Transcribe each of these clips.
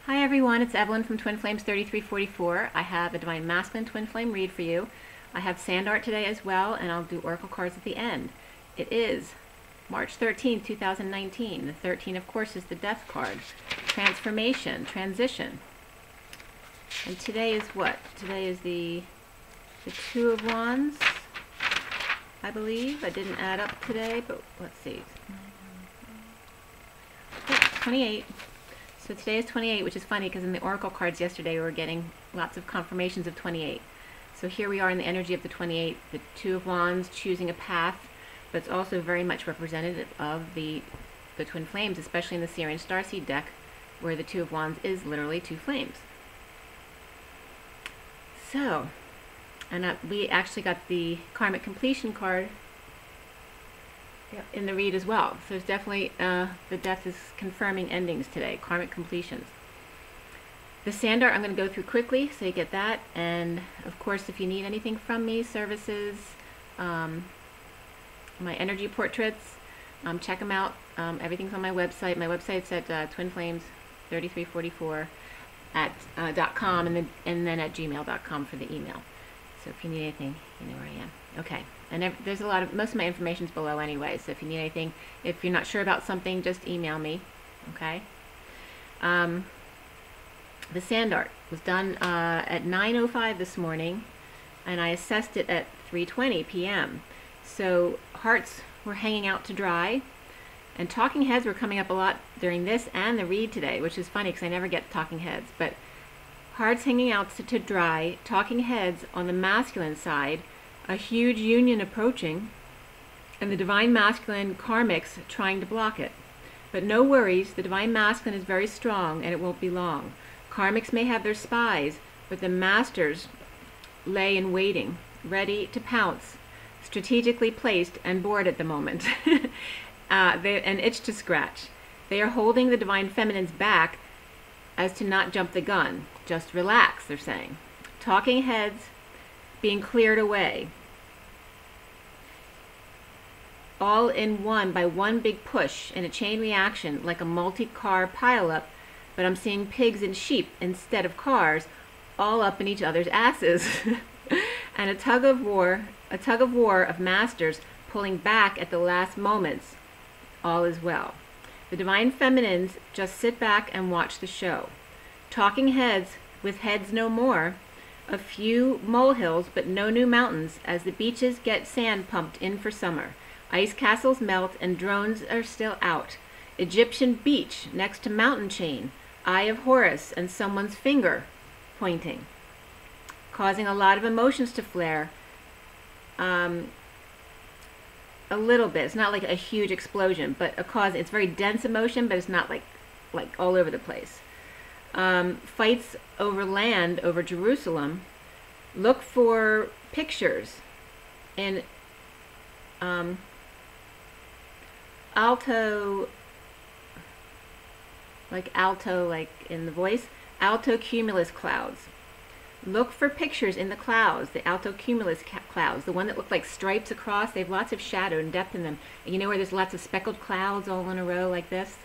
Hi everyone, it's Evelyn from Twin Flames 3344. I have a Divine Masculine Twin Flame read for you. I have sand art today as well, and I'll do oracle cards at the end. It is March 13th, 2019. The 13, of course, is the Death card. Transformation, transition. And today is what? Today is the Two of Wands, I believe. I didn't add up today, but let's see. 28. So today is 28, which is funny because in the oracle cards yesterday we were getting lots of confirmations of 28. So here we are in the energy of the 28, the Two of Wands, choosing a path, but it's also very much representative of the Twin Flames, especially in the Sirian Starseed deck, where the Two of Wands is literally two flames. So, and we actually got the Karmic Completion card in the read as well. So it's definitely, the Death is confirming endings today, karmic completions. The sand art I'm going to go through quickly so you get that, and of course if you need anything from me, services, my energy portraits, check them out. Everything's on my website. My website's at twinflames3344 at .com, and then at gmail.com for the email. So if you need anything, you know where I am. Okay. And there's a lot of, most of my information's below anyway, so if you need anything, if you're not sure about something, just email me, okay? The sand art was done at 9:05 this morning, and I assessed it at 3:20 p.m. So hearts were hanging out to dry, and talking heads were coming up a lot during this and the read today, which is funny because I never get talking heads, but hearts hanging out to dry, talking heads on the masculine side, a huge union approaching, and the Divine Masculine karmics trying to block it. But no worries, the Divine Masculine is very strong and it won't be long. Karmics may have their spies, but the masters lay in waiting, ready to pounce, strategically placed and bored at the moment. An itch to scratch. They are holding the Divine Feminines back as to not jump the gun. Just relax, they're saying. Talking heads being cleared away. All in one by one big push in a chain reaction like a multi-car pileup, but I'm seeing pigs and sheep instead of cars all up in each other's asses. And a tug of war of masters pulling back at the last moments. All is well. The Divine Feminines just sit back and watch the show. Talking heads with heads no more. A few molehills but no new mountains as the beaches get sand pumped in for summer. Ice castles melt and drones are still out. Egyptian beach next to mountain chain. Eye of Horus and someone's finger pointing. Causing a lot of emotions to flare. A little bit. It's not like a huge explosion, but it's very dense emotion, but it's not like all over the place. Fights over land, over Jerusalem. Look for pictures in alto like in the voice, alto cumulus clouds. Look for pictures in the clouds, the alto cumulus clouds, the one that look like stripes across. They have lots of shadow and depth in them. And you know where there's lots of speckled clouds all in a row like this?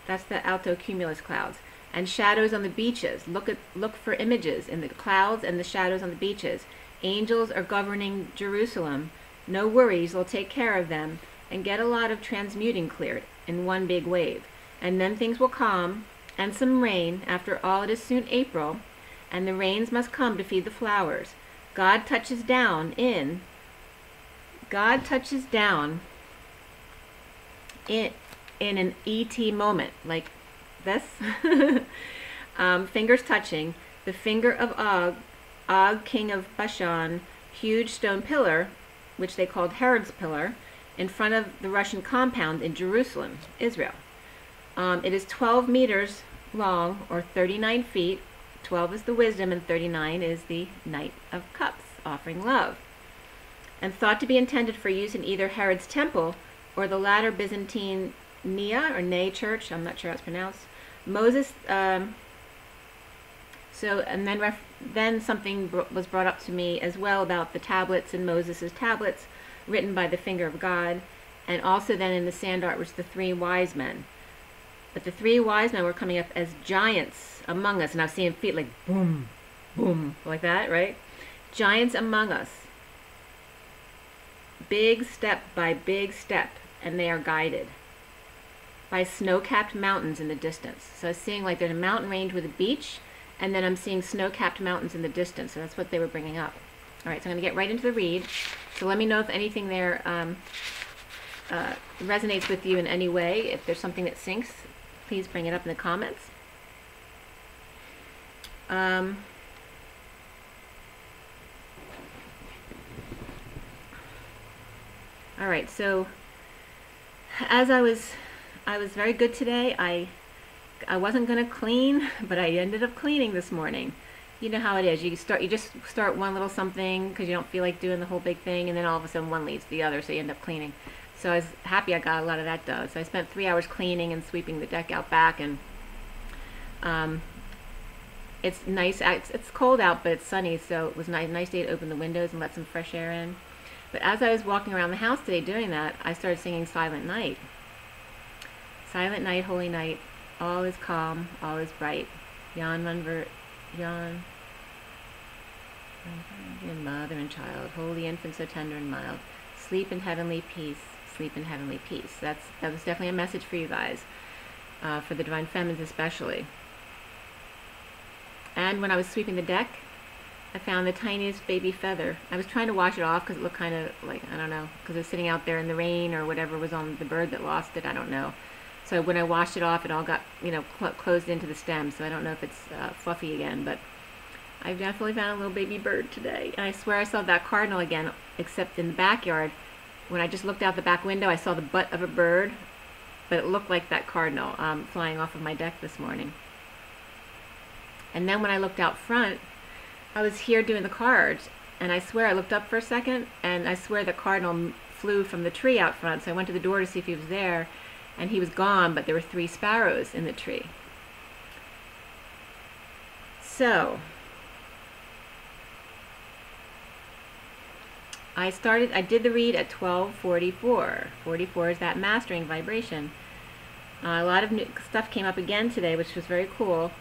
That's the alto cumulus clouds. And shadows on the beaches. Look for images in the clouds and the shadows on the beaches. Angels are governing Jerusalem. No worries, they'll take care of them and get a lot of transmuting cleared in one big wave. And then things will calm, and some rain. After all, it is soon April, and the rains must come to feed the flowers. God touches down in an E.T. moment, like this. Fingers touching. The finger of Og, king of Bashan, huge stone pillar, which they called Herod's pillar, in front of the Russian compound in Jerusalem, Israel. It is 12 meters long, or 39 feet. 12 is the wisdom, and 39 is the Knight of Cups, offering love. And thought to be intended for use in either Herod's temple or the latter Byzantine Nia, or Nay church, I'm not sure how it's pronounced. Moses, and then something was brought up to me as well about the tablets and Moses' tablets written by the finger of God, and also then in the sand art was the three wise men. But the three wise men were coming up as giants among us, and I was seeing feet like boom, boom, like that, right? Giants among us. Big step by big step, and they are guided by snow-capped mountains in the distance. So I was seeing like there's a mountain range with a beach, and then I'm seeing snow-capped mountains in the distance. So that's what they were bringing up. All right, so I'm going to get right into the read. So let me know if anything there resonates with you in any way. If there's something that syncs, please bring it up in the comments. All right, so as I was very good today. I wasn't going to clean, but I ended up cleaning this morning. You know how it is. You just start one little something because you don't feel like doing the whole big thing, and then all of a sudden one leads to the other, so you end up cleaning. So I was happy I got a lot of that done. So I spent 3 hours cleaning and sweeping the deck out back, and it's nice. It's cold out, but it's sunny, so it was a nice day to open the windows and let some fresh air in. But as I was walking around the house today doing that, I started singing Silent Night. Silent night, holy night, all is calm, all is bright. Yon, mother and child, holy infant so tender and mild. Sleep in heavenly peace, sleep in heavenly peace. That was definitely a message for you guys, for the Divine Feminines especially. And when I was sweeping the deck, I found the tiniest baby feather. I was trying to wash it off because it looked kind of like, I don't know, because it was sitting out there in the rain or whatever was on the bird that lost it, I don't know. So when I washed it off, it all got, closed into the stem. So I don't know if it's fluffy again, but I've definitely found a little baby bird today. And I swear I saw that cardinal again, except in the backyard. When I just looked out the back window, I saw the butt of a bird, but it looked like that cardinal flying off of my deck this morning. And then when I looked out front, I was here doing the cards, and I swear I looked up for a second, and I swear the cardinal flew from the tree out front. So I went to the door to see if he was there. And he was gone, but there were 3 sparrows in the tree. So, I did the read at 12:44. 44 is that mastering vibration. A lot of new stuff came up again today, which was very cool.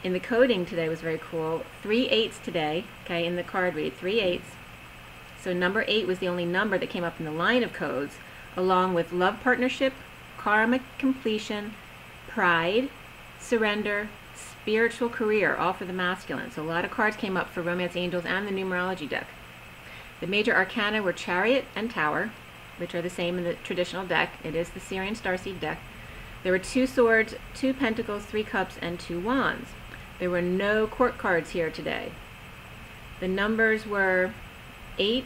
In the coding today was very cool. 3 8s today, okay, in the card read, 3 8s. So number 8 was the only number that came up in the line of codes, along with love partnership, karmic completion, pride, surrender, spiritual career, all for the masculine. So a lot of cards came up for Romance Angels and the Numerology deck. The major arcana were Chariot and Tower, which are the same in the traditional deck. It is the Sirian Starseed deck. There were 2 swords, 2 pentacles, 3 cups, and 2 wands. There were no court cards here today. The numbers were 8,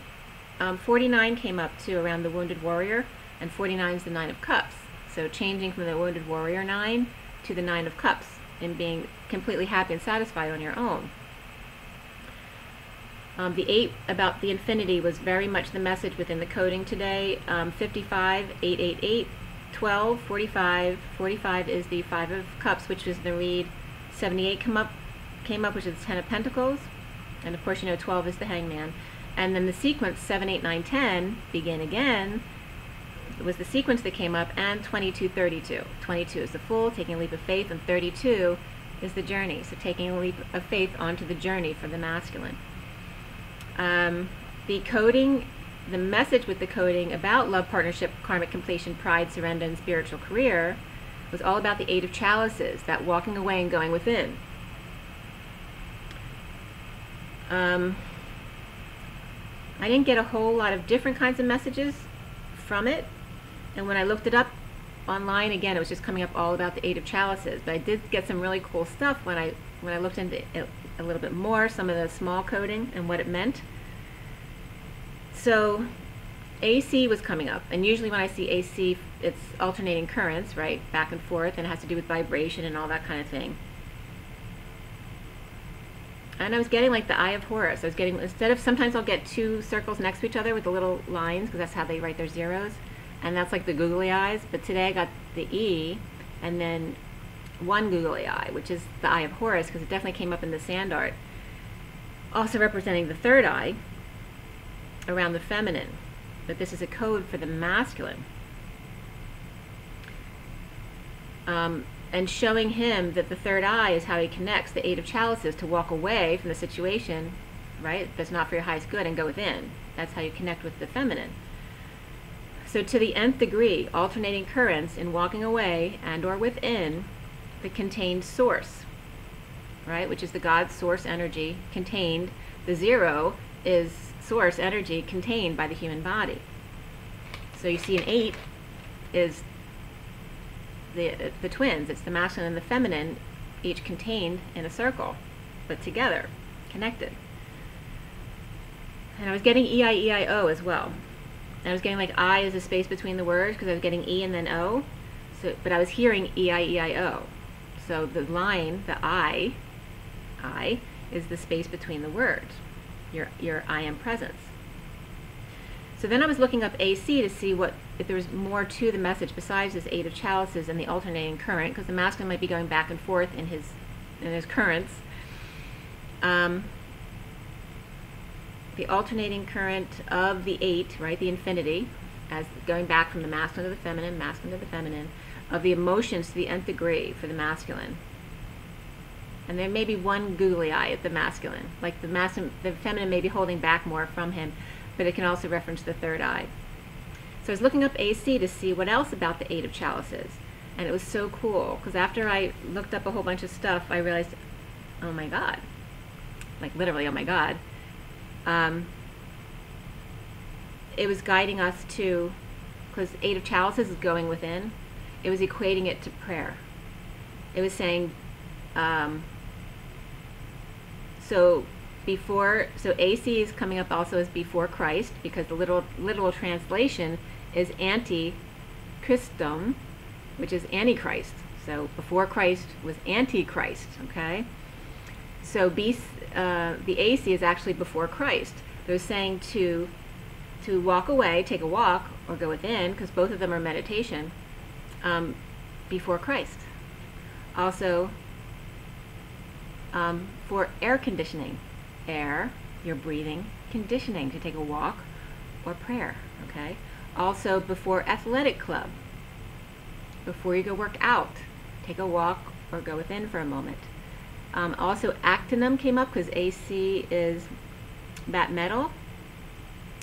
49 came up too around the Wounded Warrior, and 49 is the 9 of Cups. So changing from the Wounded Warrior 9 to the 9 of Cups and being completely happy and satisfied on your own. The 8 about the infinity was very much the message within the coding today. 55, 888, 12, 45. 45 is the 5 of Cups, which is the read. 78 came up, which is the 10 of Pentacles. And of course, 12 is the Hangman. And then the sequence 7, 8, 9, 10, begin again, was the sequence that came up, and 22, 32. 22 is the Fool, taking a leap of faith, and 32 is the journey. So taking a leap of faith onto the journey for the masculine. The coding, the message with the coding about love, partnership, karmic completion, pride, surrender, and spiritual career was all about the 8 of Chalices, that walking away and going within. I didn't get a whole lot of different kinds of messages from it, and when I looked it up online again, it was just coming up all about the 8 of Chalices. But I did get some really cool stuff when I looked into it a little bit more, some of the small coding and what it meant. So AC was coming up, and usually when I see AC, it's alternating currents, right, back and forth, and it has to do with vibration and all that kind of thing. And I was getting like the Eye of Horus. I was getting, instead of, sometimes I'll get 2 circles next to each other with the little lines, because that's how they write their zeros, and that's like the googly eyes. But today I got the E, and then 1 googly eye, which is the Eye of Horus, because it definitely came up in the sand art. Also representing the 3rd eye around the feminine. But this is a code for the masculine. and showing him that the third eye is how he connects the Eight of Chalices to walk away from the situation, right, that's not for your highest good, and go within. That's how you connect with the feminine. So to the nth degree, alternating currents in walking away and or within the contained source, right, which is the God source energy contained. The zero is source energy contained by the human body. So you see an 8 is the twins. It's the masculine and the feminine, each contained in a circle, but together, connected. And I was getting E-I-E-I-O as well. And I was getting like I is a space between the words because I was getting E and then O. So, but I was hearing E-I-E-I-O. So the line, the I is the space between the words. Your I am presence. So then I was looking up AC to see if there was more to the message besides this Eight of Chalices and the alternating current, because the masculine might be going back and forth in his currents. The alternating current of the 8, right, the infinity, as going back from the masculine to the feminine, of the emotions to the nth degree for the masculine. And there may be one googly eye at the masculine, like the feminine may be holding back more from him, but it can also reference the third eye. So I was looking up AC to see what else about the Eight of Chalices, and it was so cool, because after I looked up a whole bunch of stuff, I realized, oh my God, like literally, oh my God, it was guiding us to, because Eight of Chalices is going within, it was equating it to prayer. It was saying, so AC is coming up also as before Christ, because the literal translation is anti-Christum, which is Antichrist. So before Christ was Antichrist, okay? So the AC is actually before Christ. They're saying to walk away, take a walk, or go within, because both of them are meditation, before Christ. Also, for air conditioning. Air, you're breathing, conditioning, to take a walk or prayer, okay? Also before athletic club, before you go work out, take a walk or go within for a moment. Also actinum came up because AC is that metal,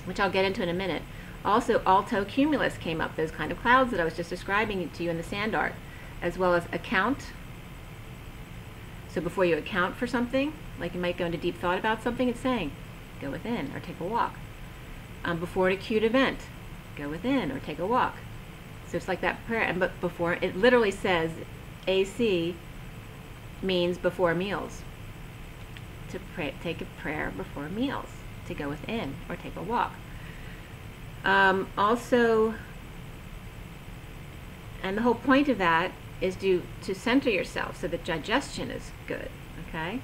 which I'll get into in a minute. Also alto cumulus came up, those kind of clouds that I was just describing to you in the sand art, as well as account. So before you account for something, like you might go into deep thought about something, it's saying, go within or take a walk. Before an acute event, go within or take a walk. So it's like that prayer, but before, it literally says AC means before meals. To pray, take a prayer before meals, to go within or take a walk. Also, and the whole point of that is to center yourself so that digestion is good, okay?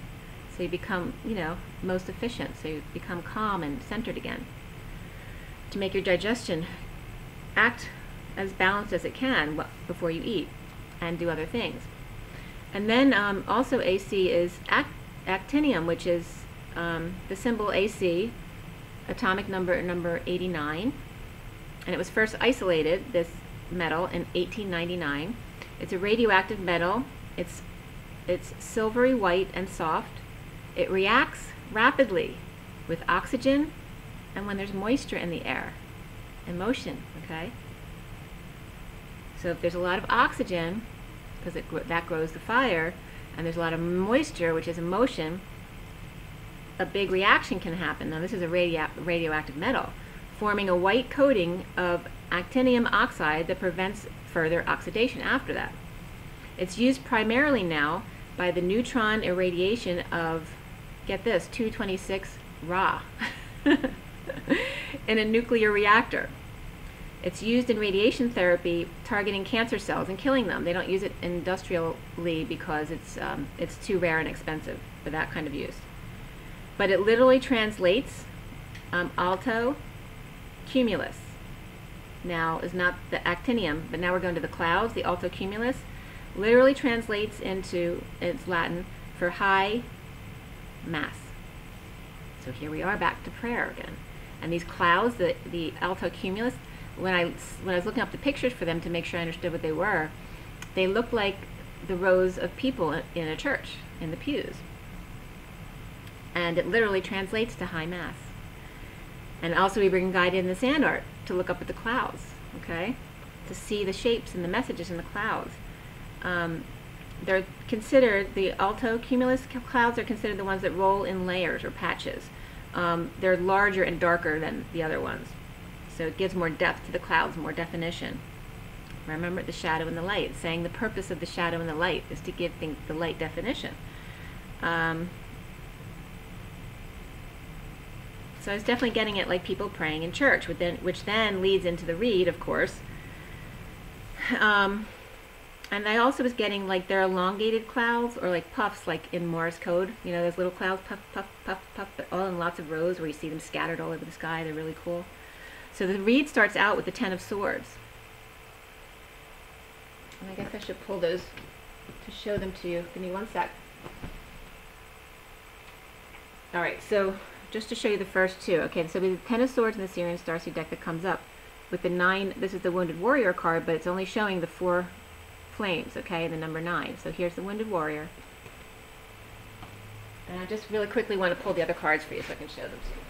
So you become, most efficient, so you become calm and centered again. To make your digestion act as balanced as it can before you eat and do other things. And then also AC is actinium, which is the symbol AC, atomic number 89. And it was first isolated, this metal, in 1899. It's a radioactive metal. It's silvery white and soft. It reacts rapidly with oxygen and when there's moisture in the air and motion, okay? So if there's a lot of oxygen, because that grows the fire, and there's a lot of moisture, which is motion, a big reaction can happen. Now this is a radioactive metal, forming a white coating of actinium oxide that prevents further oxidation after that. It's used primarily now by the neutron irradiation of, get this, 226 Ra in a nuclear reactor. It's used in radiation therapy targeting cancer cells and killing them. They don't use it industrially because it's too rare and expensive for that kind of use. But it literally translates alto cumulus. Now is not the actinium, but now we're going to the clouds. The alto cumulus literally translates into, it's Latin, for high mass. So here we are back to prayer again. And these clouds, the alto cumulus, when I was looking up the pictures for them to make sure I understood what they were, they looked like the rows of people in a church, in the pews. And it literally translates to High Mass. And also we bring guided in the sand art to look up at the clouds, okay? To see the shapes and the messages in the clouds. They're considered, the alto cumulus clouds are considered the ones that roll in layers or patches. They're larger and darker than the other ones. So it gives more depth to the clouds, more definition. Remember the shadow and the light, saying the purpose of the shadow and the light is to give things the light definition. So I was definitely getting it like people praying in church, which then leads into the read, of course. And I also was getting like they're elongated clouds or like puffs, like in Morse code. You know, those little clouds, puff, puff, puff, puff, but all in lots of rows where you see them scattered all over the sky. They're really cool. So the read starts out with the Ten of Swords. And I guess I should pull those to show them to you. Give me one sec. All right, so just to show you the first two. Okay, so we have the Ten of Swords in the Sirian Starseed deck that comes up with the 9. This is the Wounded Warrior card, but it's only showing the 4 flames, okay, the number 9. So here's the Wounded Warrior. And I just really quickly want to pull the other cards for you so I can show them to you.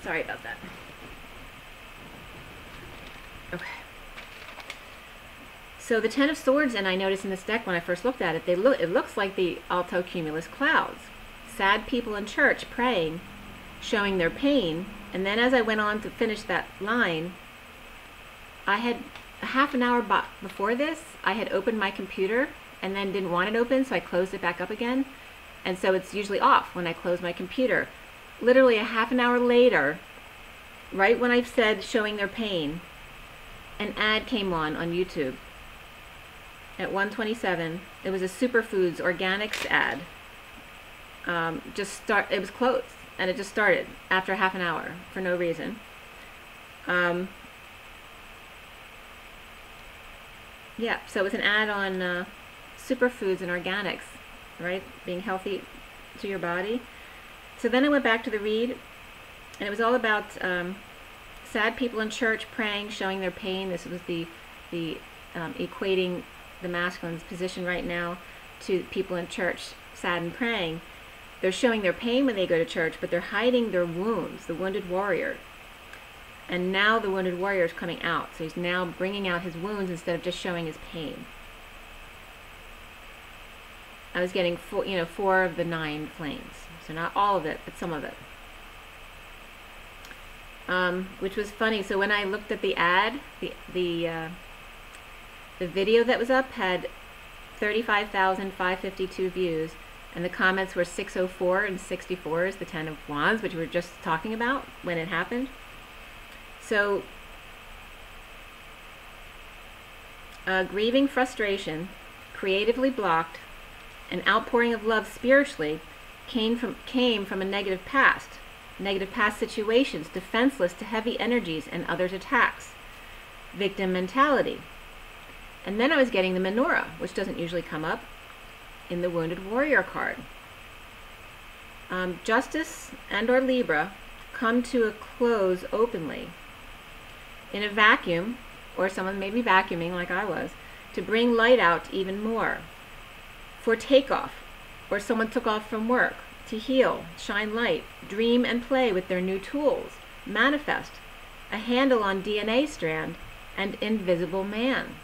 Sorry about that. Okay. So the Ten of Swords, and I noticed in this deck when I first looked at it, it looks like the alto cumulus clouds. Sad people in church praying, showing their pain, and then as I went on to finish that line, I had a half an hour before this, I had opened my computer and then didn't want it open, so I closed it back up again. And so it's usually off when I close my computer. Literally a half an hour later, right when I've said showing their pain, an ad came on YouTube at 1:27. It was a Superfoods Organics ad. It was closed, and it just started after half an hour for no reason. Yeah, so it was an ad on superfoods and organics, right? Being healthy to your body. So then I went back to the read, and it was all about sad people in church praying, showing their pain. This was the equating the masculine's position right now to people in church sad and praying. They're showing their pain when they go to church, but they're hiding their wounds, the Wounded Warrior. And now the Wounded Warrior is coming out. So he's now bringing out his wounds instead of just showing his pain. I was getting 4 of the 9 flames. So not all of it, but some of it. Which was funny. So when I looked at the ad, the video that was up had 35,552 views, and the comments were 604 and 64 is the 10 of Wands, which we were just talking about when it happened. So grieving frustration, creatively blocked, an outpouring of love spiritually came from a negative past situations, defenseless to heavy energies and others' attacks, victim mentality. And then I was getting the menorah, which doesn't usually come up in the Wounded Warrior card. Justice and or Libra come to a close openly in a vacuum, or someone may be vacuuming like I was, to bring light out even more. For takeoff, or someone took off from work, to heal, shine light, dream and play with their new tools, manifest, a handle on DNA strand, and invisible man.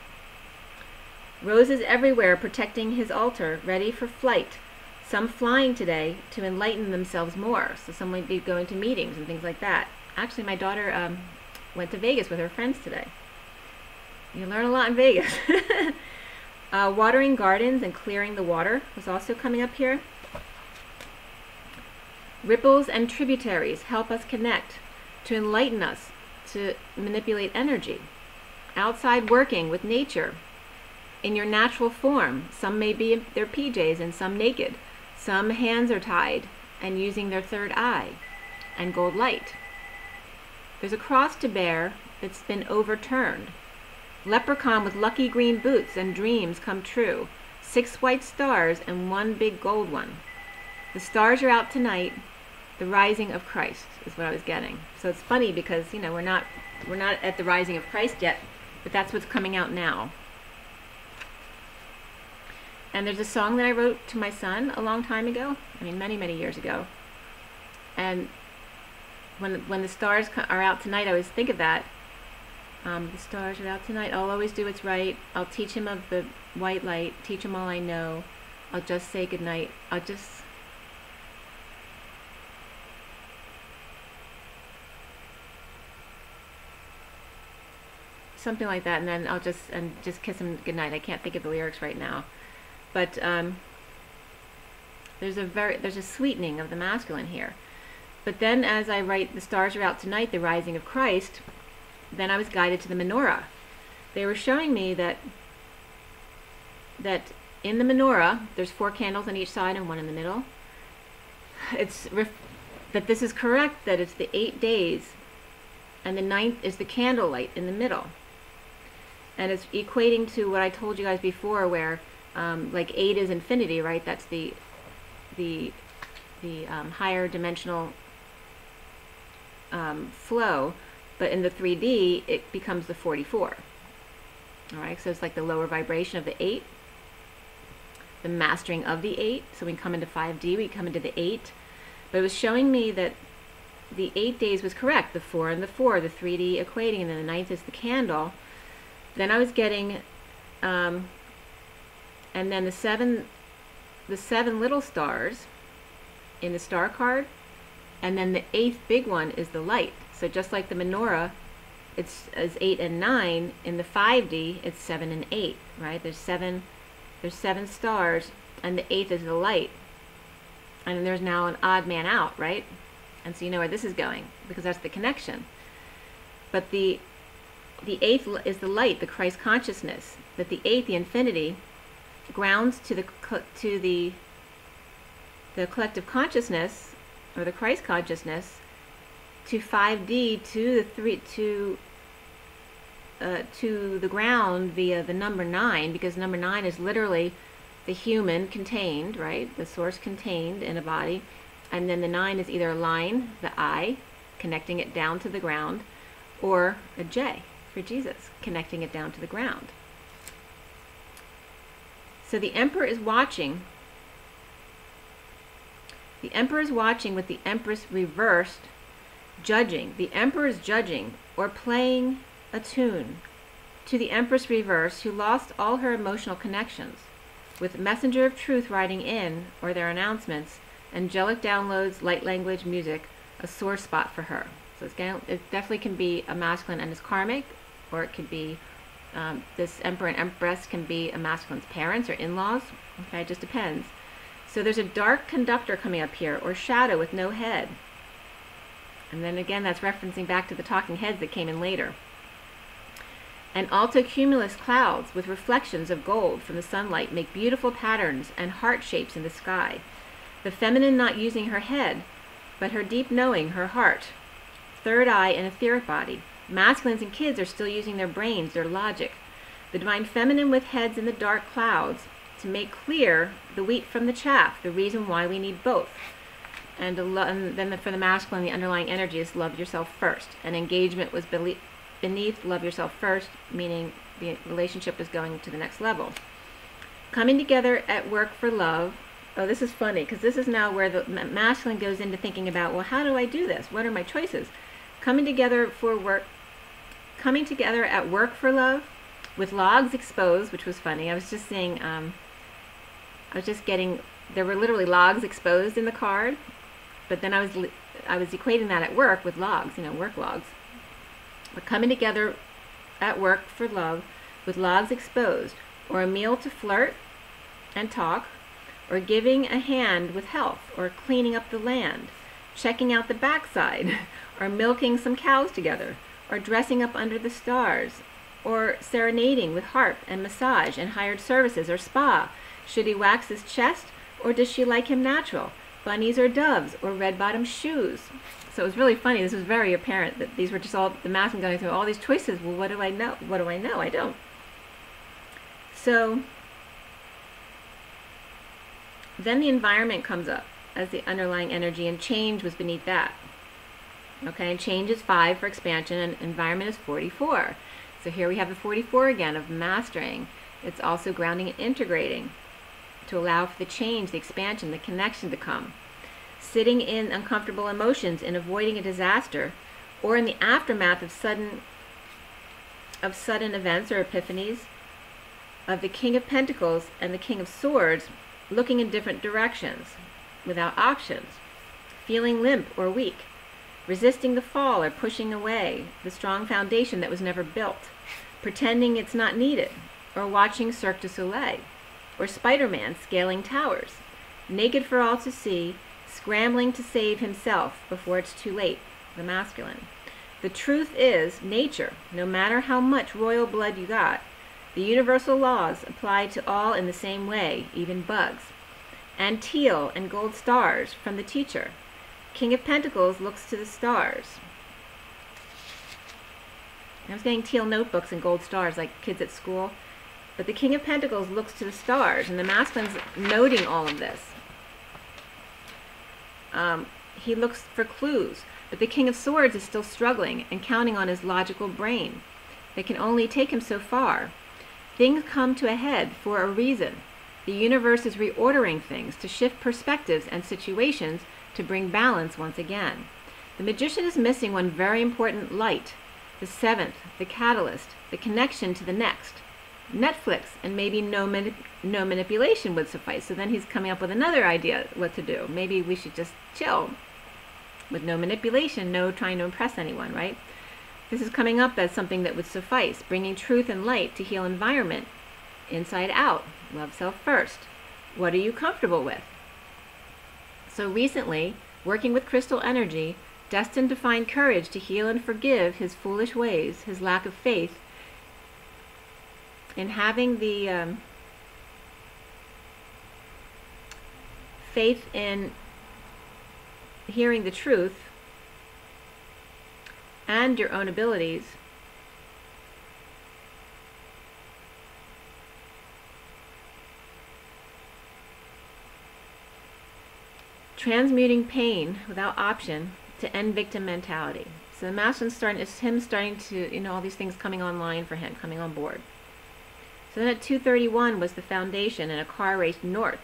Roses everywhere protecting his altar, ready for flight, some flying today to enlighten themselves more. So some might be going to meetings and things like that. Actually, my daughter went to Vegas with her friends today. You learn a lot in Vegas. Watering gardens and clearing the water was also coming up here. Ripples and tributaries help us connect, to enlighten us, to manipulate energy. Outside working with nature, in your natural form. Some may be in their PJs and some naked. Some hands are tied and using their third eye, and gold light. There's a cross to bear that's been overturned. Leprechaun with lucky green boots and dreams come true. 6 white stars and 1 big gold one. The stars are out tonight. The rising of Christ is what I was getting. So it's funny because, you know, we're not at the rising of Christ yet, but that's what's coming out now. And there's a song that I wrote to my son a long time ago. I mean, many, many years ago. And when the stars are out tonight, I always think of that. The stars are out tonight. I'll always do what's right. I'll teach him of the white light. Teach him all I know. I'll just say goodnight. I'll just... something like that, and then I'll just kiss him goodnight. I can't think of the lyrics right now. But there's a sweetening of the masculine here. But then as I write the stars are out tonight, the rising of Christ, then I was guided to the menorah. They were showing me that in the menorah, there's 4 candles on each side and 1 in the middle. That this is correct, that it's the 8 days, and the 9th is the candle light in the middle. And it's equating to what I told you guys before, where like 8 is infinity, right? That's the higher dimensional flow, but in the 3D it becomes the 44. All right, so it's like the lower vibration of the 8, the mastering of the 8. So we come into 5D, we come into the 8. But it was showing me that the 8 days was correct, the 4 and the 4, the 3D equating, and then the 9th is the candle. Then I was getting, and then the seven little stars in the star card, and then the 8th big one is the light. So just like the menorah, it's 8 and 9. In the 5D, it's 7 and 8, right? There's seven stars, and the 8th is the light. And there's now an odd man out, right? And so you know where this is going, because that's the connection. But the 8th is the light, the Christ consciousness. That the 8th, the infinity, grounds to the collective consciousness, or the Christ consciousness, to 5D, to the ground via the number 9, because number 9 is literally the human contained, right? The source contained in a body. And then the 9 is either a line, the I, connecting it down to the ground, or a J for Jesus, connecting it down to the ground. So the Emperor is watching. The Emperor is watching with the Empress reversed, judging. The Emperor is judging or playing a tune to the Empress reverse, who lost all her emotional connections, with messenger of truth riding in, or their announcements, angelic downloads, light language, music, a sore spot for her. So it definitely can be a masculine and it's karmic, or it could be this Emperor and Empress can be a masculine's parents or in-laws. Okay, it just depends. So there's a dark conductor coming up here, or shadow with no head. And then again, that's referencing back to the talking heads that came in later. And altocumulus clouds with reflections of gold from the sunlight make beautiful patterns and heart shapes in the sky. The feminine not using her head, but her deep knowing, her heart. Third eye and etheric body. Masculines and kids are still using their brains, their logic. The divine feminine with heads in the dark clouds to make clear the wheat from the chaff, the reason why we need both. And then for the masculine, the underlying energy is love yourself first. And engagement was beneath love yourself first, meaning the relationship was going to the next level. Coming together at work for love. Oh, this is funny, because this is now where the masculine goes into thinking about, well, how do I do this? What are my choices? Coming together at work for love, with logs exposed, which was funny. I was just seeing, there were literally logs exposed in the card, but then I was equating that at work with logs, work logs. We're coming together at work for love, with logs exposed, or a meal to flirt and talk, or giving a hand with health, or cleaning up the land, checking out the backside, or milking some cows together, or dressing up under the stars, or serenading with harp and massage and hired services or spa. Should he wax his chest, or does she like him natural? Bunnies or doves, or red-bottom shoes. So it was really funny. This was very apparent that these were just all the masculine going through all these choices. Well, what do I know? What do I know? I don't. So then the environment comes up as the underlying energy, and change was beneath that. Okay, and change is 5 for expansion, and environment is 44. So here we have the 44 again of mastering. It's also grounding and integrating to allow for the change, the expansion, the connection to come. Sitting in uncomfortable emotions and avoiding a disaster, or in the aftermath of sudden events or epiphanies, of the King of Pentacles and the King of Swords, looking in different directions without options, feeling limp or weak, resisting the fall or pushing away the strong foundation that was never built, pretending it's not needed, or watching Cirque du Soleil, or Spider-Man scaling towers, naked for all to see, scrambling to save himself before it's too late, the masculine. The truth is, nature, no matter how much royal blood you got, the universal laws apply to all in the same way, even bugs. And teal and gold stars from the teacher. King of Pentacles looks to the stars. I was getting teal notebooks and gold stars like kids at school. But the King of Pentacles looks to the stars, and the masculine's noting all of this. He looks for clues, but the King of Swords is still struggling and counting on his logical brain. It can only take him so far. Things come to a head for a reason. The universe is reordering things to shift perspectives and situations to bring balance once again. The magician is missing one very important light, the 7th, the catalyst, the connection to the next. Netflix and maybe no manipulation would suffice. So then he's coming up with another idea what to do. Maybe we should just chill with no manipulation, no trying to impress anyone, right? This is coming up as something that would suffice, bringing truth and light to heal environment, inside out, love self first. What are you comfortable with? So recently, working with crystal energy, destined to find courage to heal and forgive his foolish ways, his lack of faith, in having the faith in hearing the truth and your own abilities, transmuting pain without option to end victim mentality. So the masculine's starting to, all these things coming online for him, coming on board. So then at 231 was the foundation, and a car raced north.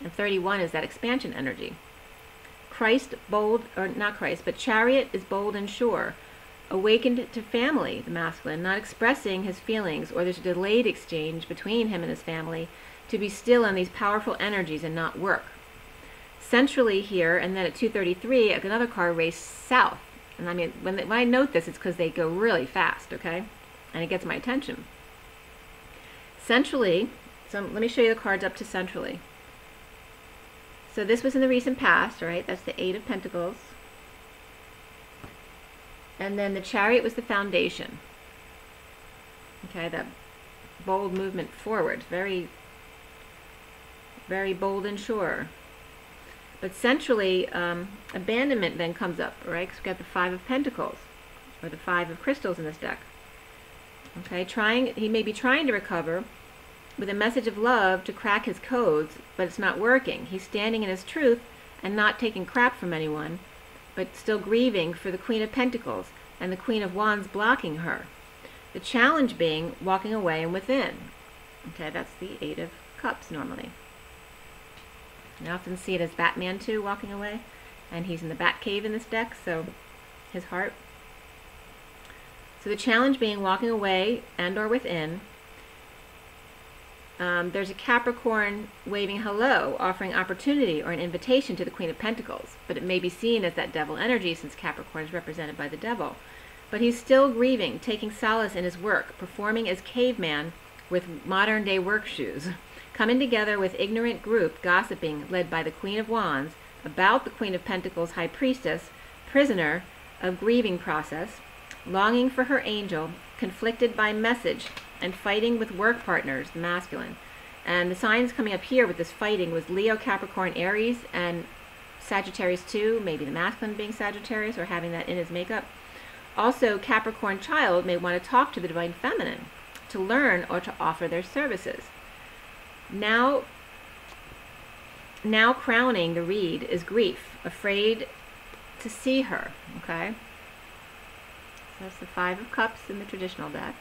And 31 is that expansion energy. Christ bold, or not Christ, but chariot is bold and sure. Awakened to family, the masculine, not expressing his feelings, or there's a delayed exchange between him and his family, to be still in these powerful energies and not work. Centrally here, and then at 233, another car raced south. And I mean, when I note this, it's because they go really fast, okay? And it gets my attention. Centrally, so let me show you the cards up to centrally. So this was in the recent past, right? That's the 8 of Pentacles. And then the chariot was the foundation. Okay, that bold movement forward. Very, very bold and sure. But centrally, abandonment then comes up, right? Because we've got the 5 of Pentacles, or the 5 of Crystals in this deck. Okay, he may be trying to recover with a message of love to crack his codes, but it's not working. He's standing in his truth and not taking crap from anyone, but still grieving for the Queen of Pentacles and the Queen of Wands blocking her. The challenge being walking away and within. Okay, that's the 8 of Cups normally. I often see it as Batman too, walking away, and he's in the Batcave in this deck, so his heart. So the challenge being walking away and or within. There's a Capricorn waving hello, offering opportunity or an invitation to the Queen of Pentacles, but it may be seen as that devil energy since Capricorn is represented by the devil. But he's still grieving, taking solace in his work, performing as caveman with modern day work shoes, coming together with ignorant group gossiping led by the Queen of Wands about the Queen of Pentacles High Priestess, prisoner of grieving process, longing for her angel, conflicted by message, and fighting with work partners, the masculine. And the signs coming up here with this fighting was Leo, Capricorn, Aries, and Sagittarius too, maybe the masculine being Sagittarius or having that in his makeup. Also, Capricorn child may want to talk to the Divine Feminine to learn or to offer their services. Now crowning the reed is grief, afraid to see her, okay? So that's the Five of Cups in the traditional deck.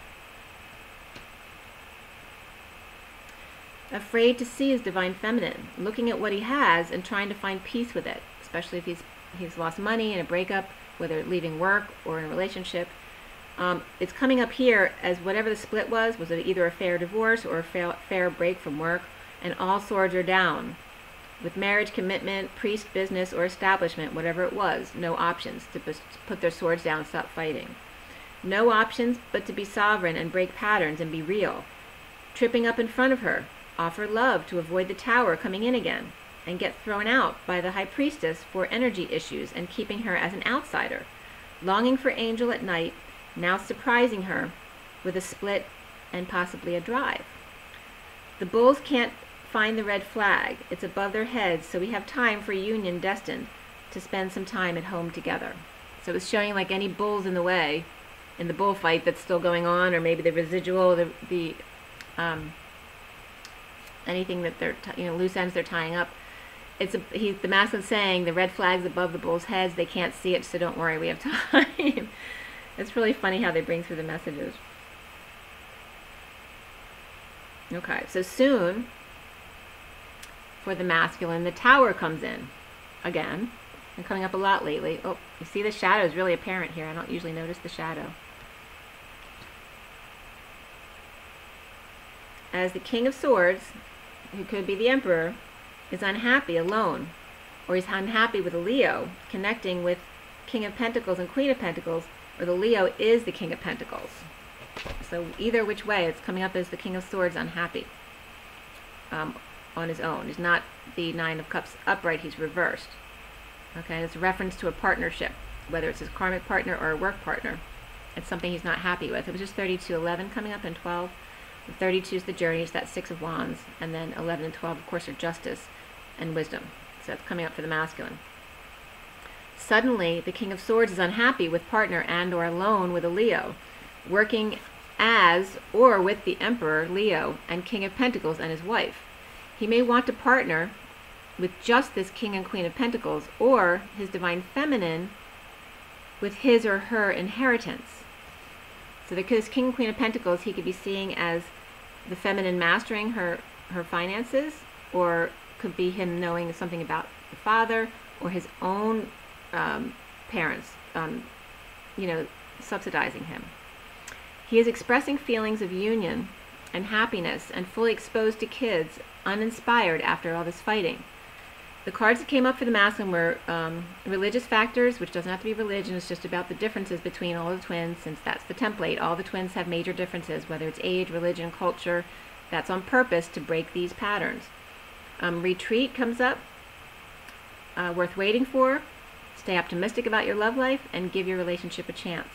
Afraid to see his Divine Feminine, looking at what he has and trying to find peace with it, especially if he's lost money in a breakup, whether leaving work or in a relationship. It's coming up here as whatever the split was it either a fair divorce or a fair break from work, and all swords are down. With marriage, commitment, priest, business, or establishment, whatever it was, no options to put their swords down and stop fighting. No options but to be sovereign and break patterns and be real. Tripping up in front of her, offer love to avoid the tower coming in again, and get thrown out by the high priestess for energy issues and keeping her as an outsider. Longing for Angel at night, now surprising her with a split and possibly a drive. The bulls can't find the red flag. It's above their heads, so we have time for a union destined to spend some time at home together. So it's showing like any bulls in the way in the bullfight that's still going on, or maybe the residual, anything that they're, loose ends they're tying up. The masculine's saying the red flag's above the bulls' heads. They can't see it, so don't worry, we have time. It's really funny how they bring through the messages. Okay, so soon, for the masculine, the tower comes in again. And coming up a lot lately. Oh, you see the shadow is really apparent here. I don't usually notice the shadow. As the King of Swords, who could be the Emperor, is unhappy alone, or he's unhappy with a Leo, connecting with King of Pentacles and Queen of Pentacles, or the Leo is the King of Pentacles. So either which way, it's coming up as the King of Swords unhappy on his own. He's not the Nine of Cups upright, he's reversed. Okay, it's a reference to a partnership, whether it's his karmic partner or a work partner. It's something he's not happy with. It was just 32-11 coming up in 12. The 32 is the journey, it's that Six of Wands, and then 11 and 12, of course, are justice and wisdom. So that's coming up for the masculine. Suddenly, the King of Swords is unhappy with partner and or alone with a Leo, working as or with the Emperor, Leo, and King of Pentacles and his wife. He may want to partner with just this King and Queen of Pentacles, or his Divine Feminine with his or her inheritance. So this King and Queen of Pentacles, he could be seeing as the feminine mastering her finances, or could be him knowing something about the father or his own parents, subsidizing him. He is expressing feelings of union and happiness and fully exposed to kids, uninspired after all this fighting. The cards that came up for the masculine were religious factors, which doesn't have to be religion. It's just about the differences between all the twins, since that's the template. All the twins have major differences, whether it's age, religion, culture. That's on purpose to break these patterns. Retreat comes up, worth waiting for. Stay optimistic about your love life and give your relationship a chance.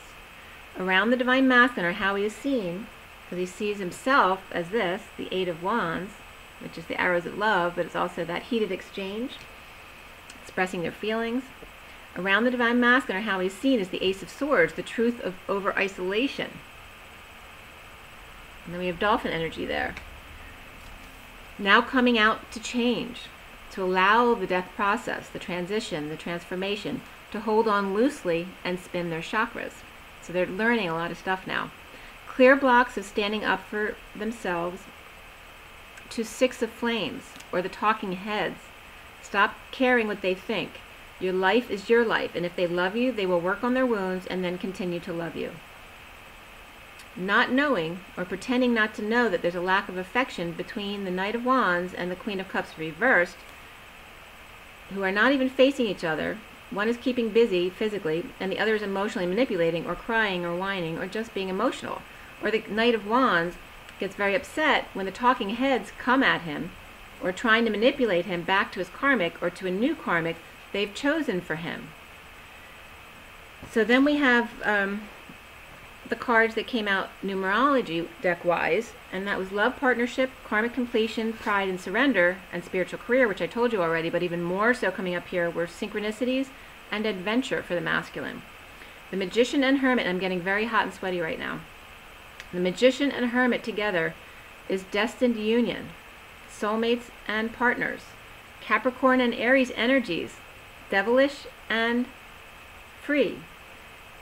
Around the Divine Masculine, or how he is seen, because he sees himself as this, the Eight of Wands, which is the arrows of love, but it's also that heated exchange, expressing their feelings. Around the Divine Masculine, or how he's seen, is the Ace of Swords, the truth over isolation. And then we have dolphin energy there. Now coming out to change, to allow the death process, the transition, the transformation, to hold on loosely and spin their chakras. So they're learning a lot of stuff now. Clear blocks of standing up for themselves, to Six of Flames, or the talking heads. Stop caring what they think. Your life is your life, and if they love you, they will work on their wounds and then continue to love you. Not knowing or pretending not to know that there's a lack of affection between the Knight of Wands and the Queen of Cups reversed, who are not even facing each other. One is keeping busy physically, and the other is emotionally manipulating or crying or whining or just being emotional. Or the Knight of Wands gets very upset when the talking heads come at him, or trying to manipulate him back to his karmic or to a new karmic they've chosen for him. So then we have the cards that came out numerology deck-wise, and that was love, partnership, karmic completion, pride and surrender, and spiritual career, which I told you already, but even more so coming up here were synchronicities and adventure for the masculine. The Magician and Hermit, I'm getting very hot and sweaty right now. The Magician and Hermit together is destined union, soulmates and partners. Capricorn and Aries energies, devilish and free.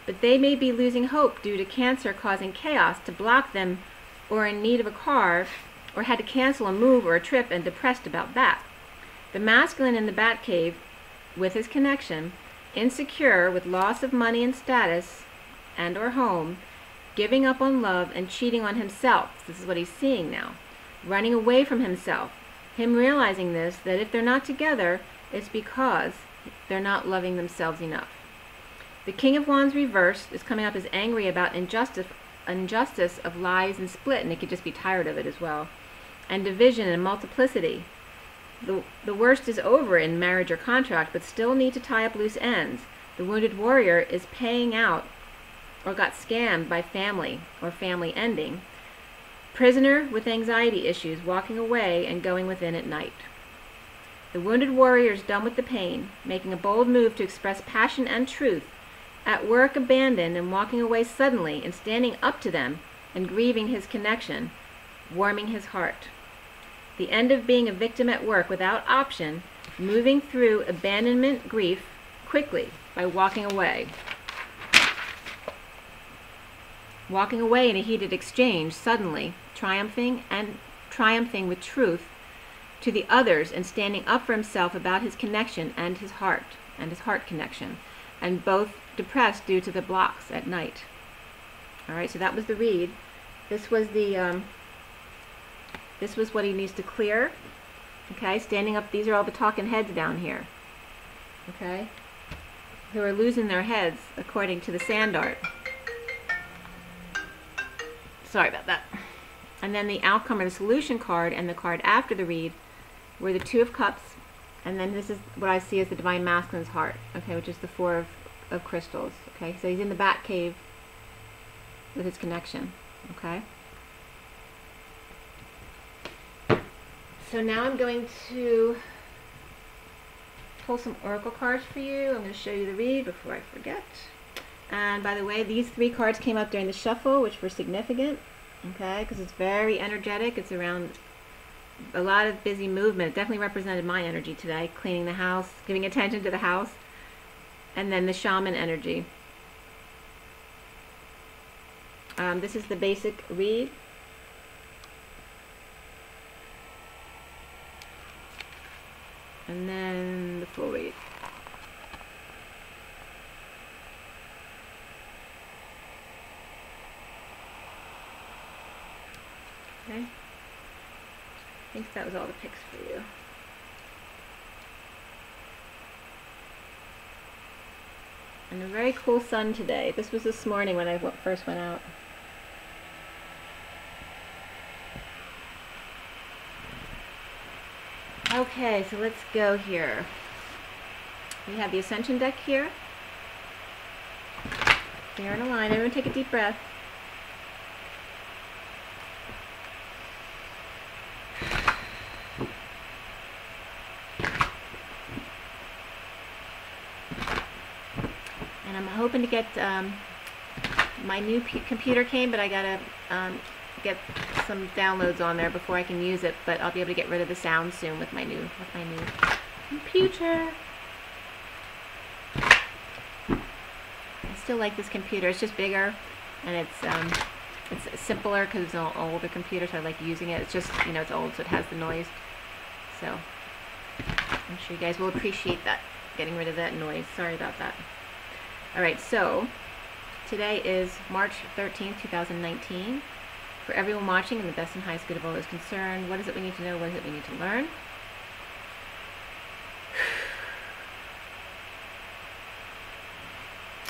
But they may be losing hope due to Cancer causing chaos to block them, or in need of a car, or had to cancel a move or a trip and depressed about that. The masculine in the Batcave with his connection, insecure with loss of money and status and or home, giving up on love and cheating on himself. This is what he's seeing now. Running away from himself. Him realizing this, that if they're not together, it's because they're not loving themselves enough. The King of Wands reversed is coming up as angry about injustice of lies and split, and he could just be tired of it as well. And division and multiplicity. The worst is over in marriage or contract, but still need to tie up loose ends. The Wounded Warrior is paying out or got scammed by family or family ending. Prisoner with anxiety issues, walking away and going within at night. The Wounded Warrior is done with the pain, making a bold move to express passion and truth. At work abandoned and walking away suddenly and standing up to them and grieving his connection, warming his heart. The end of being a victim at work without option, moving through abandonment grief quickly by walking away. Walking away in a heated exchange, suddenly, triumphing with truth to the others and standing up for himself about his connection and his heart connection, and both depressed due to the blocks at night. All right, so that was the read. This was the this was what he needs to clear. Okay, standing up. These are all the talking heads down here. Okay, who are losing their heads according to the sand art. Sorry about that. And then the outcome or the solution card and the card after the read were the Two of Cups, and then this is what I see as the Divine Masculine's heart. Okay, which is the Four of crystals. Okay, so he's in the bat cave with his connection. Okay, so now I'm going to pull some oracle cards for you. I'm going to show you the read before I forget. And by the way, these 3 cards came up during the shuffle, which were significant. Okay, because it's very energetic. It's around a lot of busy movement. It definitely represented my energy today, cleaning the house, giving attention to the house. And then the shaman energy. This is the basic read. And then the full read. Okay. I think that was all the picks for you. And a very cool sun today. This was this morning when I first went out. Okay, so let's go here. We have the Ascension deck here. They're in a line. Everyone take a deep breath. And I'm hoping to get my new computer came, but I gotta get some downloads on there before I can use it. But I'll be able to get rid of the sound soon with my new computer. I still like this computer. It's just bigger, and it's simpler because it's an older computer, so I like using it. It's just, you know, it's old, so it has the noise. So I'm sure you guys will appreciate that, getting rid of that noise. Sorry about that. All right, so today is March 13th, 2019. For everyone watching, and the best and highest good of all is concerned, what is it we need to know? What is it we need to learn?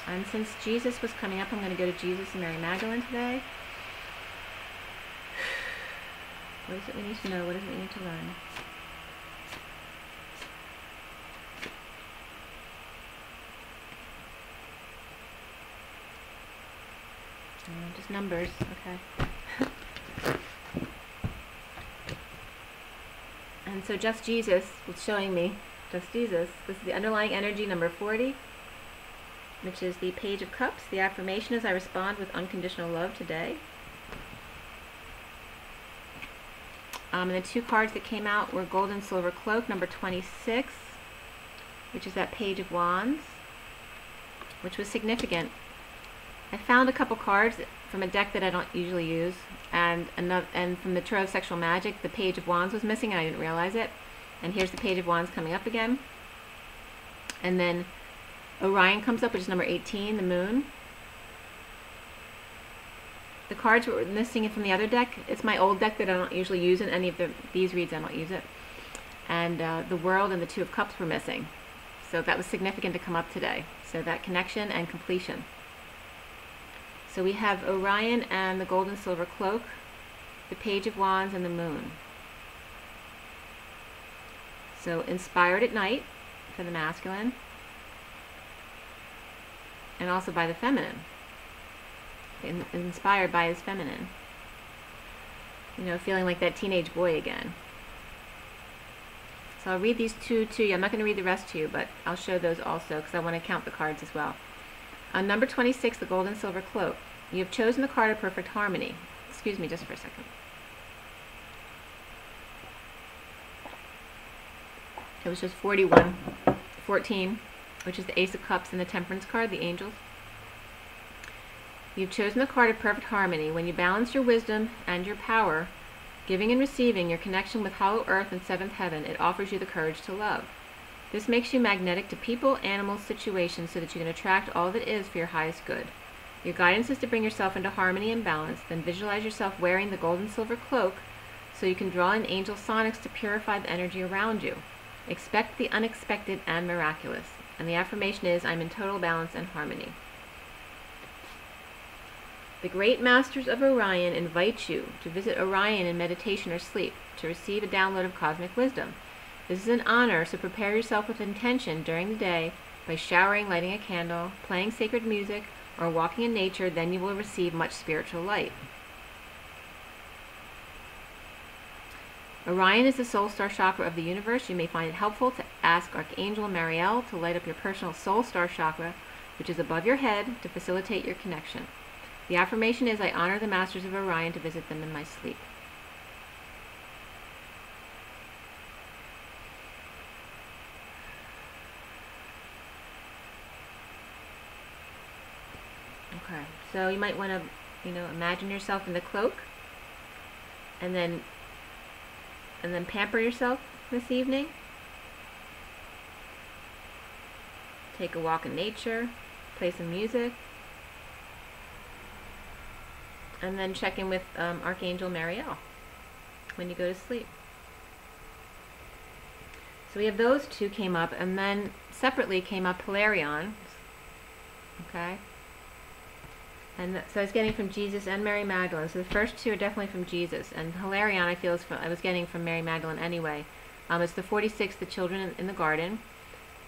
And since Jesus was coming up, I'm going to go to Jesus and Mary Magdalene today. What is it we need to know? What is it we need to learn? Just numbers, okay. And so Just Jesus was showing me, Just Jesus, this is the underlying energy, number 40, which is the Page of Cups. The affirmation is, I respond with unconditional love today. And the two cards that came out were Gold and Silver Cloak, number 26, which is that Page of Wands, which was significant. I found a couple cards from a deck that I don't usually use, and from the Tarot of Sexual Magic, the Page of Wands was missing, and I didn't realize it. And here's the Page of Wands coming up again. And then Orion comes up, which is number 18, the Moon. The cards were missing from the other deck. It's my old deck that I don't usually use in any of these reads. I don't use it. And the World and the Two of Cups were missing. So that was significant to come up today. So that connection and completion. So we have Orion and the Gold and Silver Cloak, the Page of Wands, and the Moon. So inspired at night for the masculine, and also by the feminine. Inspired by his feminine. You know, feeling like that teenage boy again. So I'll read these two to you. I'm not going to read the rest to you, but I'll show those also because I want to count the cards as well. On number 26, the Gold and Silver Cloak, you have chosen the card of perfect harmony. Excuse me just for a second. It was just 14, which is the Ace of Cups and the Temperance card, the Angels. You've chosen the card of perfect harmony. When you balance your wisdom and your power, giving and receiving your connection with Hollow Earth and Seventh Heaven, it offers you the courage to love. This makes you magnetic to people, animals, situations so that you can attract all that is for your highest good. Your guidance is to bring yourself into harmony and balance, then visualize yourself wearing the Gold and Silver Cloak so you can draw in angel sonics to purify the energy around you. Expect the unexpected and miraculous. And the affirmation is, I'm in total balance and harmony. The great masters of Orion invite you to visit Orion in meditation or sleep to receive a download of cosmic wisdom. This is an honor, so prepare yourself with intention during the day by showering, lighting a candle, playing sacred music, or walking in nature. Then you will receive much spiritual light. Orion is the soul star chakra of the universe. You may find it helpful to ask Archangel Mariel to light up your personal soul star chakra, which is above your head, to facilitate your connection. The affirmation is, I honor the masters of Orion to visit them in my sleep. Okay, so you might want to, imagine yourself in the cloak, and then pamper yourself this evening. Take a walk in nature, play some music, and then check in with Archangel Mariel when you go to sleep. So we have those two came up, and then separately came up Hilarion. Okay? And so I was getting from Jesus and Mary Magdalene. So the first two are definitely from Jesus, and Hilarion I feel is I was getting from Mary Magdalene anyway. It's the 46, the children in the garden.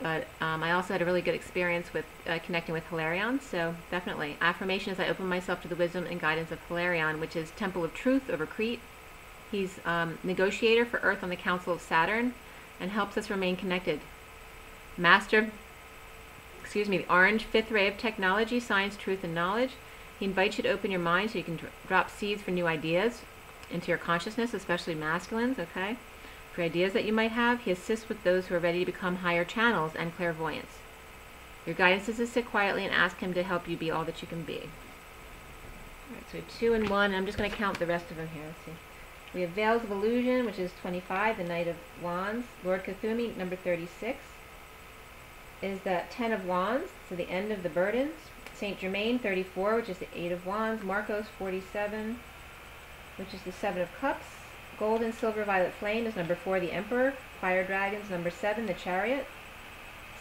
But I also had a really good experience with connecting with Hilarion, so definitely. Affirmation is, I open myself to the wisdom and guidance of Hilarion, which is Temple of Truth over Crete. He's negotiator for Earth on the Council of Saturn and helps us remain connected. Master, the orange, fifth ray of technology, science, truth, and knowledge. He invites you to open your mind so you can drop seeds for new ideas into your consciousness, especially masculines, okay? For ideas that you might have. He assists with those who are ready to become higher channels and clairvoyants. Your guidance is to sit quietly and ask him to help you be all that you can be. Alright, so 2 and 1, and I'm just going to count the rest of them here. Let's see. We have Veils of Illusion, which is 25, the Knight of Wands. Lord Cthulhu, number 36, is the 10 of Wands, so the end of the burdens. Saint Germain, 34, which is the 8 of Wands. Marcos, 47, which is the 7 of Cups. Gold and Silver Violet Flame is number 4, the Emperor. Fire Dragons, number 7, the Chariot.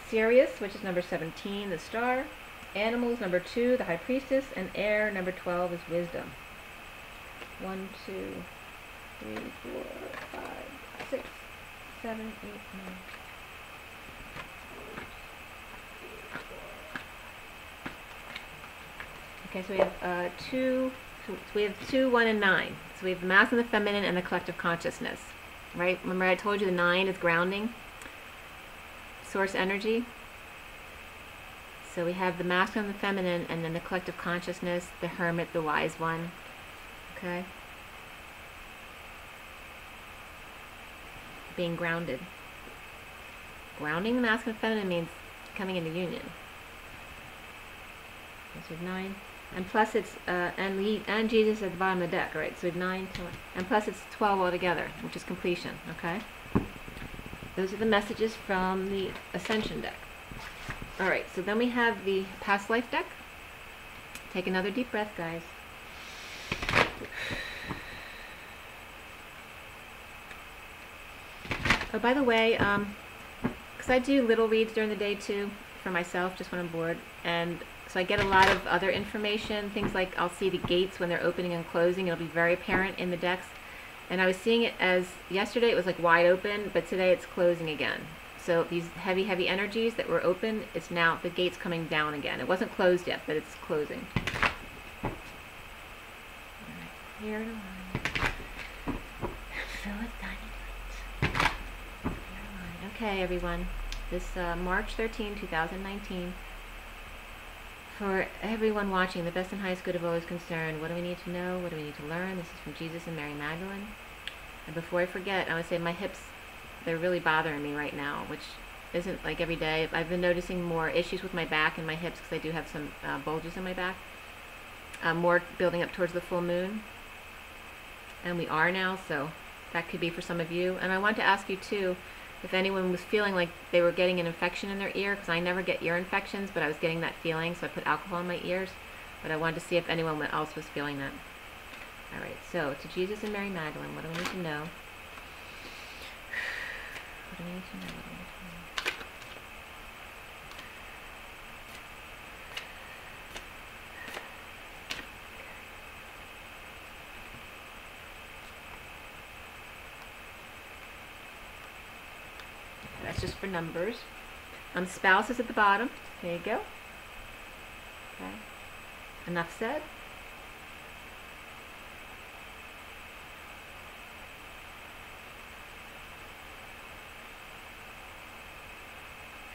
Sirius, which is number 17, the Star. Animals, number 2, the High Priestess. And Air, number 12, is Wisdom. 1, 2, 3, 4, 5, 6, 7, 8, 9. Okay, so we have so we have 2, 1, and 9. So we have the masculine, the feminine, and the collective consciousness. Right? Remember I told you the 9 is grounding, source energy. So we have the masculine, the feminine, and then the collective consciousness, the hermit, the wise one. Okay? Being grounded. Grounding the masculine and feminine means coming into union. Okay, so we have 9. And plus it's, and Jesus at the bottom of the deck, right? So we have 9, 10, and plus it's 12 altogether, which is completion, okay? Those are the messages from the Ascension deck. Alright, so then we have the Past Life deck. Take another deep breath, guys. Oh, by the way, because I do little reads during the day too, for myself, just when I'm bored, and so I get a lot of other information, things like I'll see the gates when they're opening and closing. It'll be very apparent in the decks. And I was seeing it as, yesterday it was like wide open, but today it's closing again. So these heavy, heavy energies that were open, it's now, the gate's coming down again. It wasn't closed yet, but it's closing. All right, clear it line. Fill it tiny light. Clear line. Okay, everyone. This March 13, 2019. For everyone watching, the best and highest good of all is concerned. What do we need to know? What do we need to learn? This is from Jesus and Mary Magdalene. And before I forget, I would say my hips, they're really bothering me right now, which isn't like every day. I've been noticing more issues with my back and my hips because I do have some bulges in my back. More building up towards the full moon. And we are now, so that could be for some of you. And I want to ask you too, if anyone was feeling like they were getting an infection in their ear, because I never get ear infections, but I was getting that feeling, so I put alcohol in my ears. But I wanted to see if anyone else was feeling that. Alright, so to Jesus and Mary Magdalene, what do we need to know? What do we need to know? What do we need to know? That's just for numbers. Spouse is at the bottom. There you go. Okay. Enough said.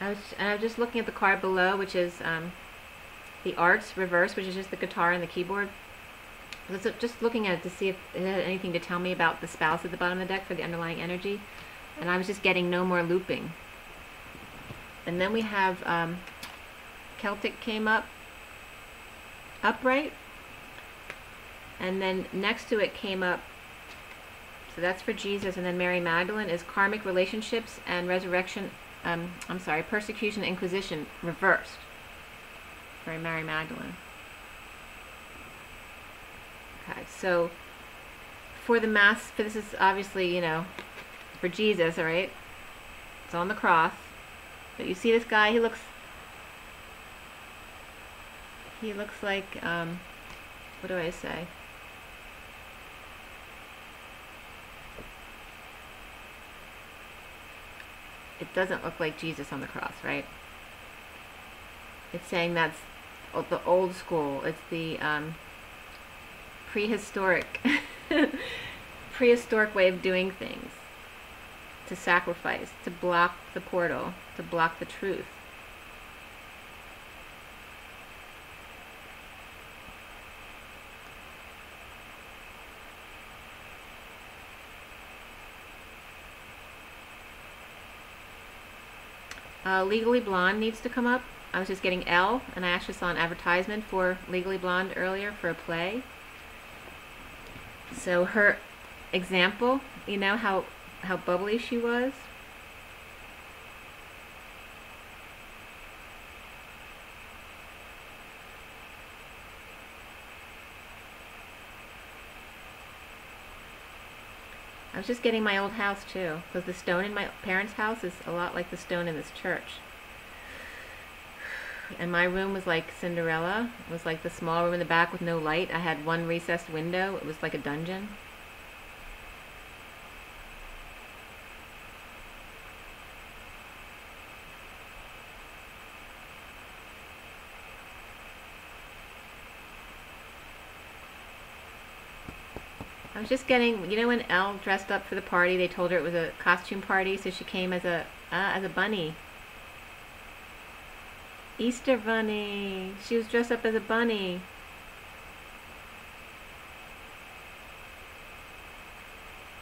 I was just looking at the card below, which is the Arts reverse, which is just the guitar and the keyboard. I was just looking at it to see if it had anything to tell me about the spouse at the bottom of the deck for the underlying energy. And I was just getting no more looping. And then we have Celtic came up upright, and then next to it came up, so that's for Jesus, and then Mary Magdalene is karmic relationships and resurrection, persecution, inquisition reversed for Mary Magdalene. Okay, so for the mass, for this is obviously, you know, for Jesus, all right? It's on the cross. But you see this guy, he looks like, what do I say? It doesn't look like Jesus on the cross, right? It's saying that's the old school. It's the prehistoric way of doing things. To sacrifice, to block the portal, to block the truth. Legally Blonde needs to come up. I was just getting L, and I actually saw an advertisement for Legally Blonde earlier for a play. So her example, you know how bubbly she was. I was just getting my old house too, because the stone in my parents' house is a lot like the stone in this church. And my room was like Cinderella. It was like the small room in the back with no light. I had one recessed window. It was like a dungeon. I was just getting, you know, when Elle dressed up for the party, they told her it was a costume party, so she came as a bunny. Easter bunny. She was dressed up as a bunny.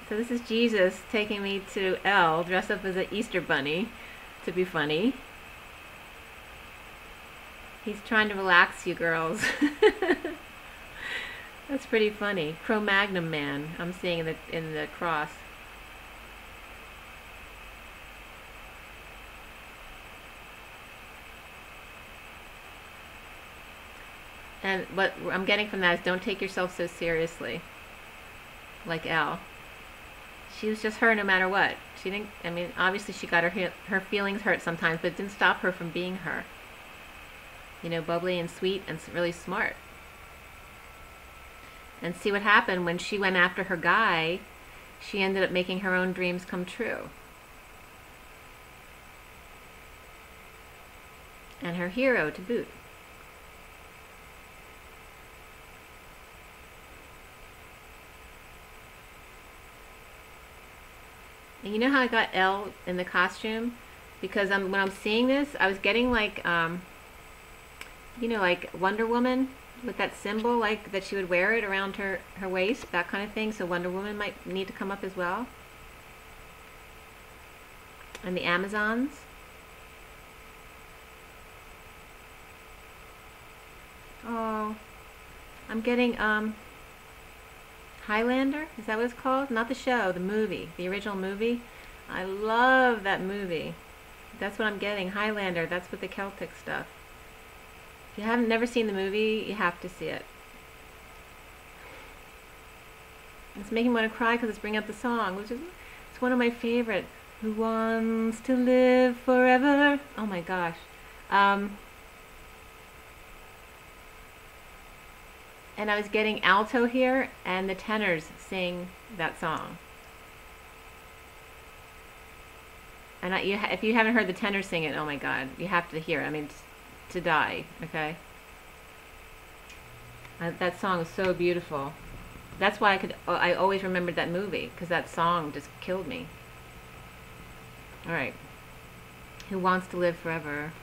So this is Jesus taking me to Elle, dressed up as an Easter bunny, to be funny. He's trying to relax you girls. That's pretty funny. Cro-Magnon man, I'm seeing in the cross. And what I'm getting from that is don't take yourself so seriously. Like Elle. She was just her no matter what. She didn't, I mean, obviously she got her feelings hurt sometimes, but it didn't stop her from being her. You know, bubbly and sweet and really smart. And see what happened when she went after her guy, she ended up making her own dreams come true. And her hero to boot. And you know how I got Elle in the costume? Because when I'm seeing this, I was getting like, you know, like Wonder Woman with that symbol, like that she would wear it around her waist, that kind of thing. So Wonder Woman might need to come up as well. And the Amazons. Oh, I'm getting, Highlander? Is that what it's called? Not the show, the movie. The original movie. I love that movie. That's what I'm getting. Highlander. That's with the Celtic stuff. If you haven't never seen the movie, you have to see it. It's making me want to cry because it's bringing up the song, which is it's one of my favorite. Who wants to live forever? Oh my gosh. And I was getting alto here, and the tenors sing that song. And if you haven't heard the tenor sing it, oh my God, you have to hear it. I mean, to die, okay? That song is so beautiful. That's why I always remembered that movie, because that song just killed me. All right. Who wants to live forever?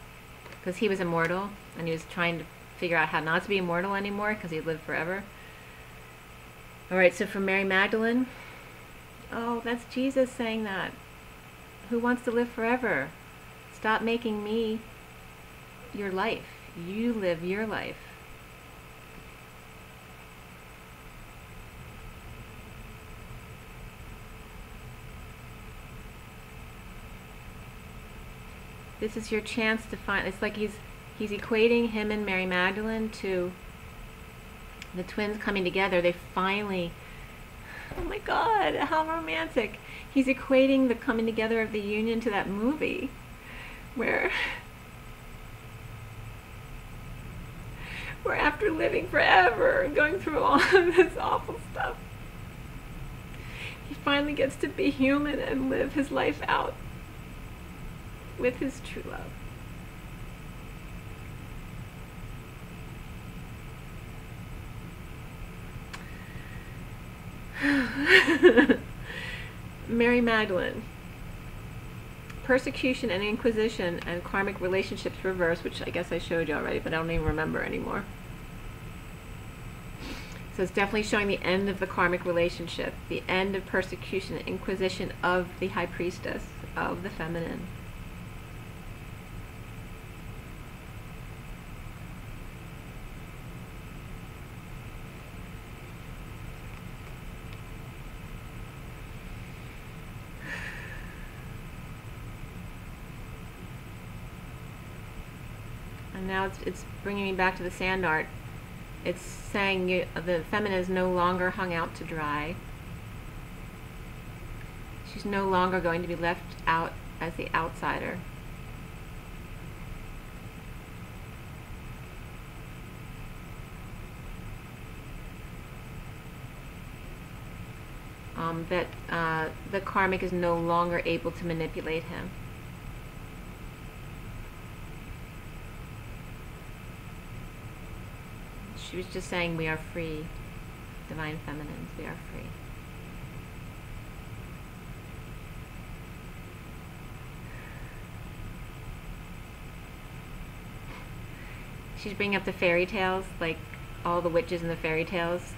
Because he was immortal, and he was trying to figure out how not to be immortal anymore because he lived forever. Alright, so from Mary Magdalene. Oh, that's Jesus saying that. Who wants to live forever? Stop making me your life. You live your life. This is your chance to find, it's like he's equating him and Mary Magdalene to the twins coming together. They finally, oh my God, how romantic. He's equating the coming together of the union to that movie where after living forever and going through all of this awful stuff, he finally gets to be human and live his life out with his true love. Mary Magdalene. Persecution and inquisition and karmic relationships reverse, which I guess I showed you already, but I don't even remember anymore. So it's definitely showing the end of the karmic relationship, the end of persecution and inquisition of the high priestess, of the feminine. And now it's bringing me back to the sand art. It's saying the feminine is no longer hung out to dry. She's no longer going to be left out as the outsider. That the karmic is no longer able to manipulate him. She was just saying we are free. Divine Feminines, we are free. She's bringing up the fairy tales, like all the witches in the fairy tales.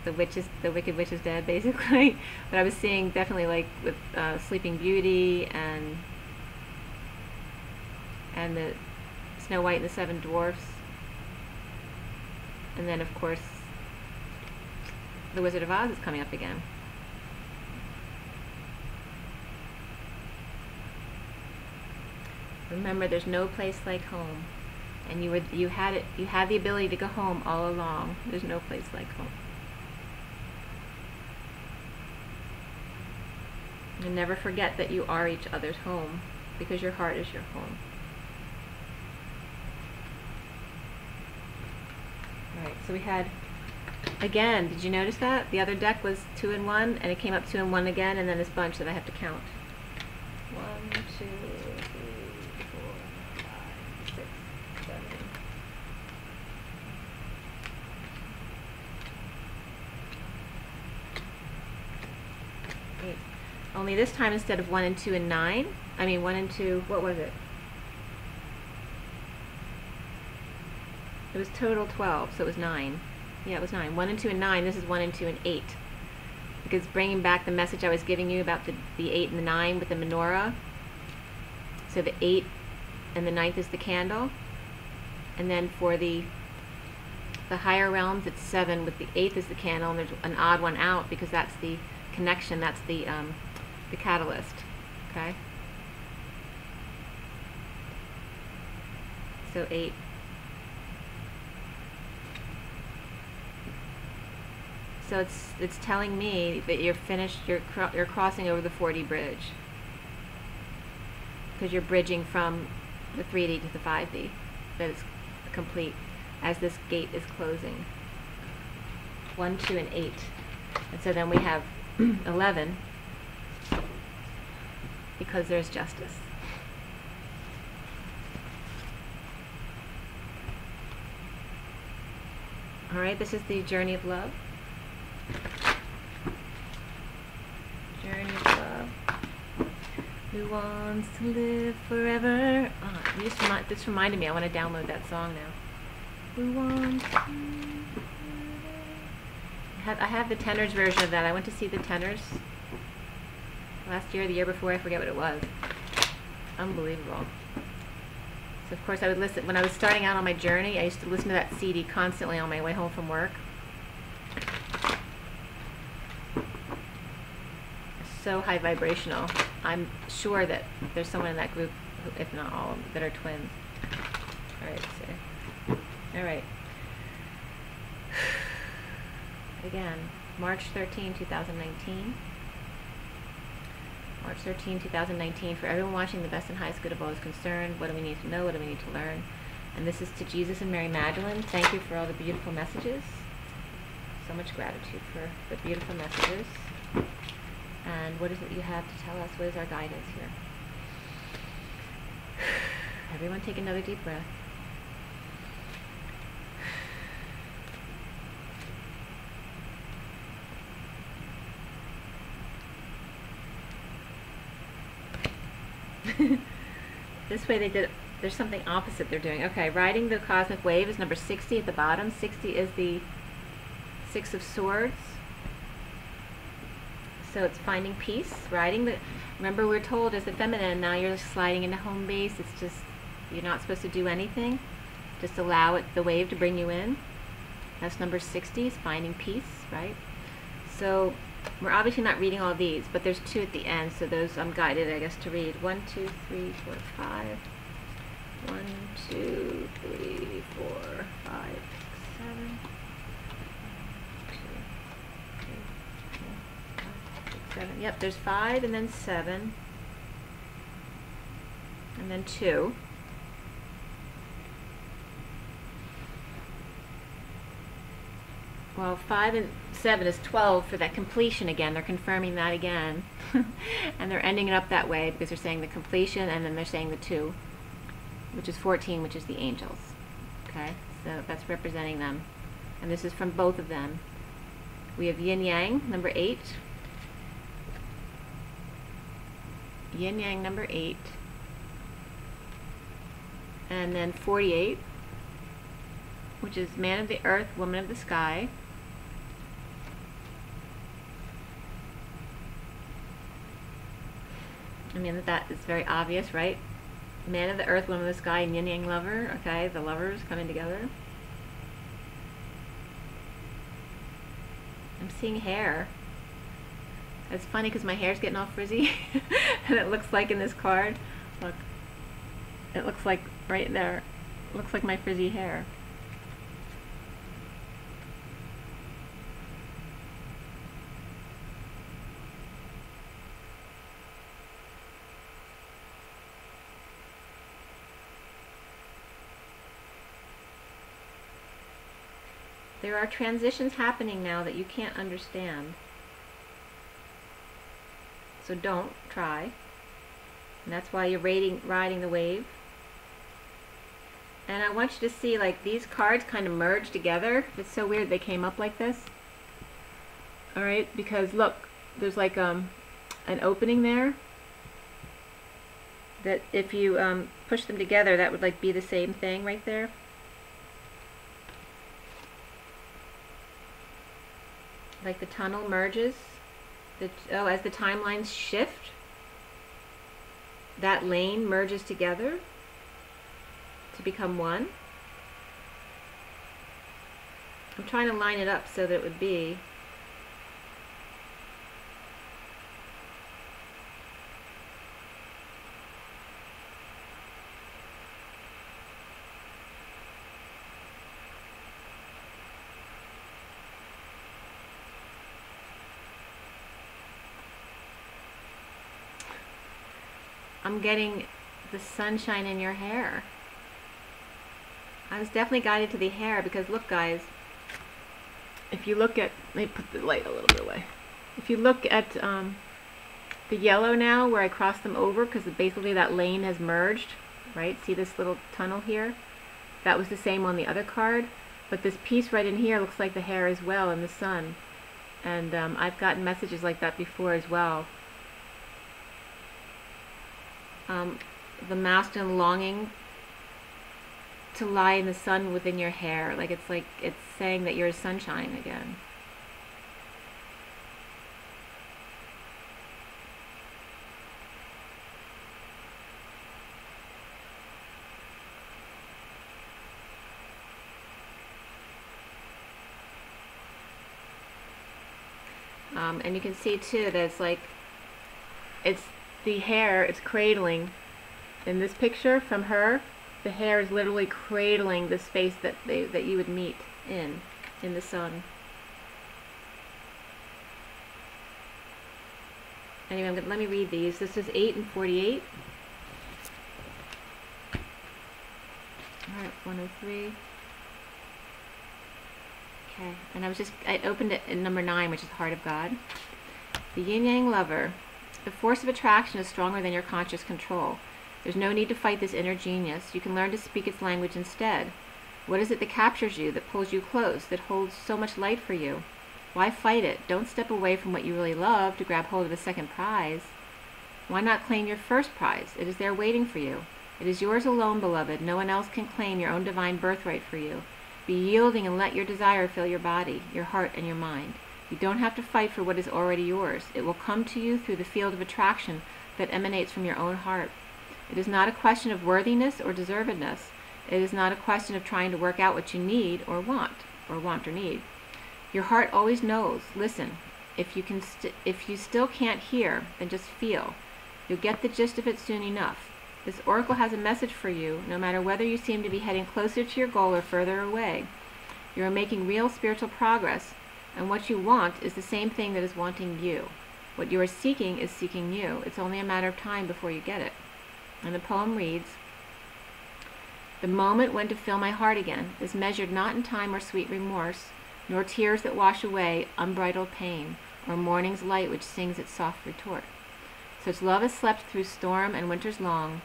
The Wicked Witch is dead, basically. But I was seeing definitely like with Sleeping Beauty and the Snow White and the Seven Dwarfs. And then, of course, the Wizard of Oz is coming up again. Remember, there's no place like home. And you had the ability to go home all along. There's no place like home. And never forget that you are each other's home, because your heart is your home. Alright, so we had, again, did you notice that? The other deck was 2 and 1, and it came up 2 and 1 again, and then this bunch that I have to count. 1, 2, 3, 4, 5, 6, 7. 8. Only this time, instead of 1 and 2 and 9, I mean 1 and 2, what was it? It was total 12, so it was 9. Yeah, it was 9. 1 and 2 and 9, this is 1 and 2 and 8. Because bringing back the message I was giving you about the 8 and the 9 with the menorah. So the 8 and the 9th is the candle. And then for the higher realms, it's 7 with the 8th is the candle, and there's an odd one out because that's the connection, that's the catalyst. Okay? So 8. So it's telling me that you're finished, you're crossing over the 4D bridge. Because you're bridging from the 3D to the 5D. That it's complete as this gate is closing. 1, 2, and 8. And so then we have 11 because there's justice. Alright, this is the journey of love. Journey of love. Who wants to live forever? Oh, this reminded me, I want to download that song now. Who wants to live forever? I have the tenors version of that. I went to see the tenors last year, the year before, I forget what it was. Unbelievable. So of course I would listen, when I was starting out on my journey, I used to listen to that CD constantly on my way home from work. So high vibrational. I'm sure that there's someone in that group, if not all of them, that are twins. Alright, so. Alright. Again, March 13, 2019. March 13, 2019. For everyone watching, the best and highest good of all is concerned. What do we need to know? What do we need to learn? And this is to Jesus and Mary Magdalene. Thank you for all the beautiful messages. So much gratitude for the beautiful messages. And what is it you have to tell us? What is our guidance here? Everyone take another deep breath. This way there's something opposite they're doing. Okay, riding the cosmic wave is number 60 at the bottom. 60 is the 6 of Swords. So it's finding peace, remember we're told as the feminine, now you're sliding into home base. It's just, you're not supposed to do anything. Just allow it, the wave to bring you in. That's number 60, is finding peace, right? So we're obviously not reading all these, but there's 2 at the end, so those I'm guided, I guess, to read. 1, 2, 3, 4, 5. 1, 2, 3, 4, 5, 6, 7. 7. Yep, there's 5 and then 7 and then 2. Well, 5 and 7 is 12 for that completion again. They're confirming that again. And they're ending it up that way because they're saying the completion and then they're saying the 2, which is 14, which is the angels. Okay, so that's representing them. And this is from both of them. We have yin yang, number 8. Yin yang, number 8. And then 48, which is man of the earth, woman of the sky. I mean, that is very obvious, right? Man of the earth, woman of the sky, and yin yang lover. Okay, the lovers coming together. I'm seeing hair. It's funny because my hair's getting all frizzy. And it looks like in this card, look, it looks like right there, it looks like my frizzy hair. There are transitions happening now that you can't understand. So don't try. And that's why you're riding the wave. And I want you to see, like, these cards kind of merge together. It's so weird they came up like this. Alright, because look, there's like an opening there. That if you push them together, that would like be the same thing right there. Like the tunnel merges. As the timelines shift, that lane merges together to become one. I'm trying to line it up so that it would be I'm getting the sunshine in your hair. I was definitely guided to the hair because look guys, if you look at, let me put the light a little bit away. If you look at the yellow now where I crossed them over, because basically that lane has merged, right? See this little tunnel here? That was the same on the other card, but this piece right in here looks like the hair as well in the sun. And I've gotten messages like that before as well. The masculine longing to lie in the sun within your hair, like it's saying that you're sunshine again. And you can see too that it's like it's the hair, it's cradling. In this picture from her, the hair is literally cradling the space that you would meet in the sun. Anyway, let me read these. This is 8 and 48. Alright, 103. Okay, and I opened it in number 9, which is Heart of God. The Yin Yang Lover. The force of attraction is stronger than your conscious control. There's no need to fight this inner genius. You can learn to speak its language instead. What is it that captures you, that pulls you close, that holds so much light for you? Why fight it? Don't step away from what you really love to grab hold of a second prize. Why not claim your first prize? It is there waiting for you. It is yours alone, beloved. No one else can claim your own divine birthright for you. Be yielding and let your desire fill your body, your heart, and your mind. You don't have to fight for what is already yours. It will come to you through the field of attraction that emanates from your own heart. It is not a question of worthiness or deservedness. It is not a question of trying to work out what you need or want or need. Your heart always knows. Listen. If you still can't hear, then just feel. You'll get the gist of it soon enough. This oracle has a message for you, no matter whether you seem to be heading closer to your goal or further away. You are making real spiritual progress, and what you want is the same thing that is wanting you. What you are seeking is seeking you. It's only a matter of time before you get it. And the poem reads, the moment when to fill my heart again is measured not in time or sweet remorse, nor tears that wash away unbridled pain, or morning's light which sings its soft retort. Such love has slept through storm and winters long.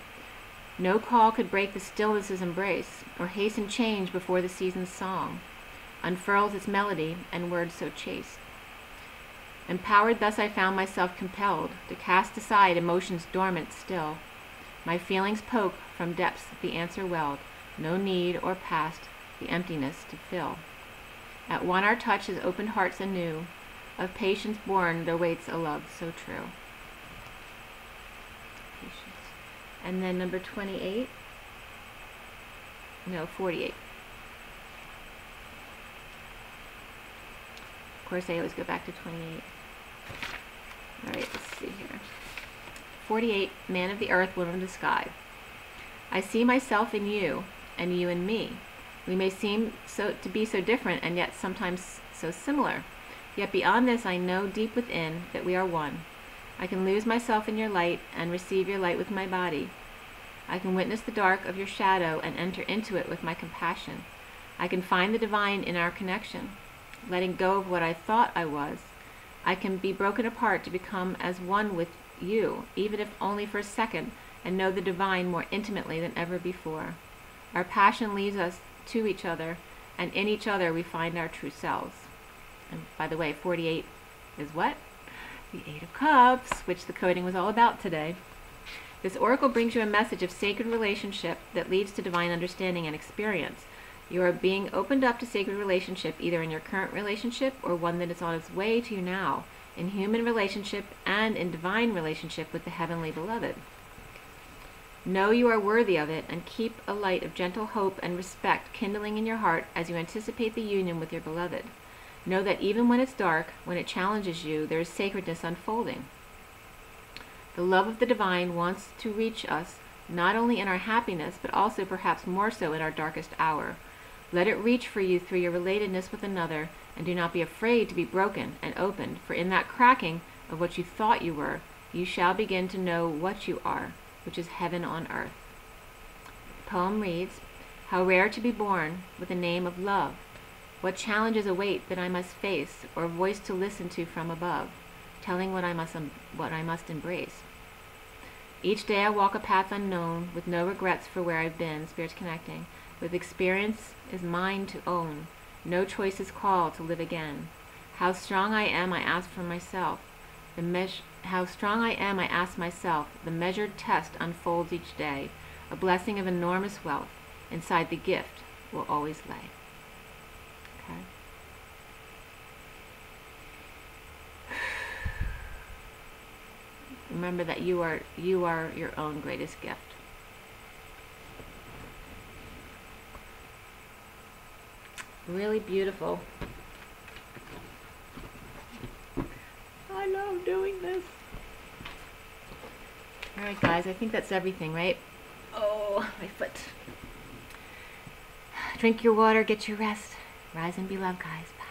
No call could break the stillness's embrace, or hasten change before the season's song unfurls its melody and words so chaste. Empowered thus I found myself compelled to cast aside emotions dormant still. My feelings poke from depths the answer welled, no need or past the emptiness to fill. At one our touch has opened hearts anew, of patience born there waits a love so true. Patience. And then number 28. No, 48. Of course, I always go back to 28. All right, let's see here. 48, man of the earth, woman of the sky. I see myself in you, and you in me. We may seem to be so different, and yet sometimes so similar. Yet beyond this, I know deep within that we are one. I can lose myself in your light and receive your light with my body. I can witness the dark of your shadow and enter into it with my compassion. I can find the divine in our connection, letting go of what I thought I was. I can be broken apart to become as one with you, even if only for a second, and know the divine more intimately than ever before. Our passion leads us to each other, and in each other we find our true selves. And by the way, 48 is what? The 8 of Cups, which the coding was all about today. This oracle brings you a message of sacred relationship that leads to divine understanding and experience. You are being opened up to sacred relationship, either in your current relationship or one that is on its way to you now, in human relationship and in divine relationship with the heavenly beloved. Know you are worthy of it, and keep a light of gentle hope and respect kindling in your heart as you anticipate the union with your beloved. Know that even when it's dark, when it challenges you, there is sacredness unfolding. The love of the divine wants to reach us, not only in our happiness, but also perhaps more so in our darkest hour. Let it reach for you through your relatedness with another, and do not be afraid to be broken and opened, for in that cracking of what you thought you were, you shall begin to know what you are, which is heaven on earth. The poem reads, how rare to be born with a name of love. What challenges await that I must face, or voice to listen to from above, telling what I must embrace. Each day I walk a path unknown, with no regrets for where I've been, spirits connecting. With experience is mine to own, no choice is called to live again. How strong I am, I ask for myself. How strong I am, I ask myself. The measured test unfolds each day. A blessing of enormous wealth inside the gift will always lay. Okay. Remember that you are your own greatest gift. Really beautiful. I love doing this. All right, guys, I think that's everything, right? Oh, my foot. Drink your water, get your rest. Rise and be loved, guys. Bye.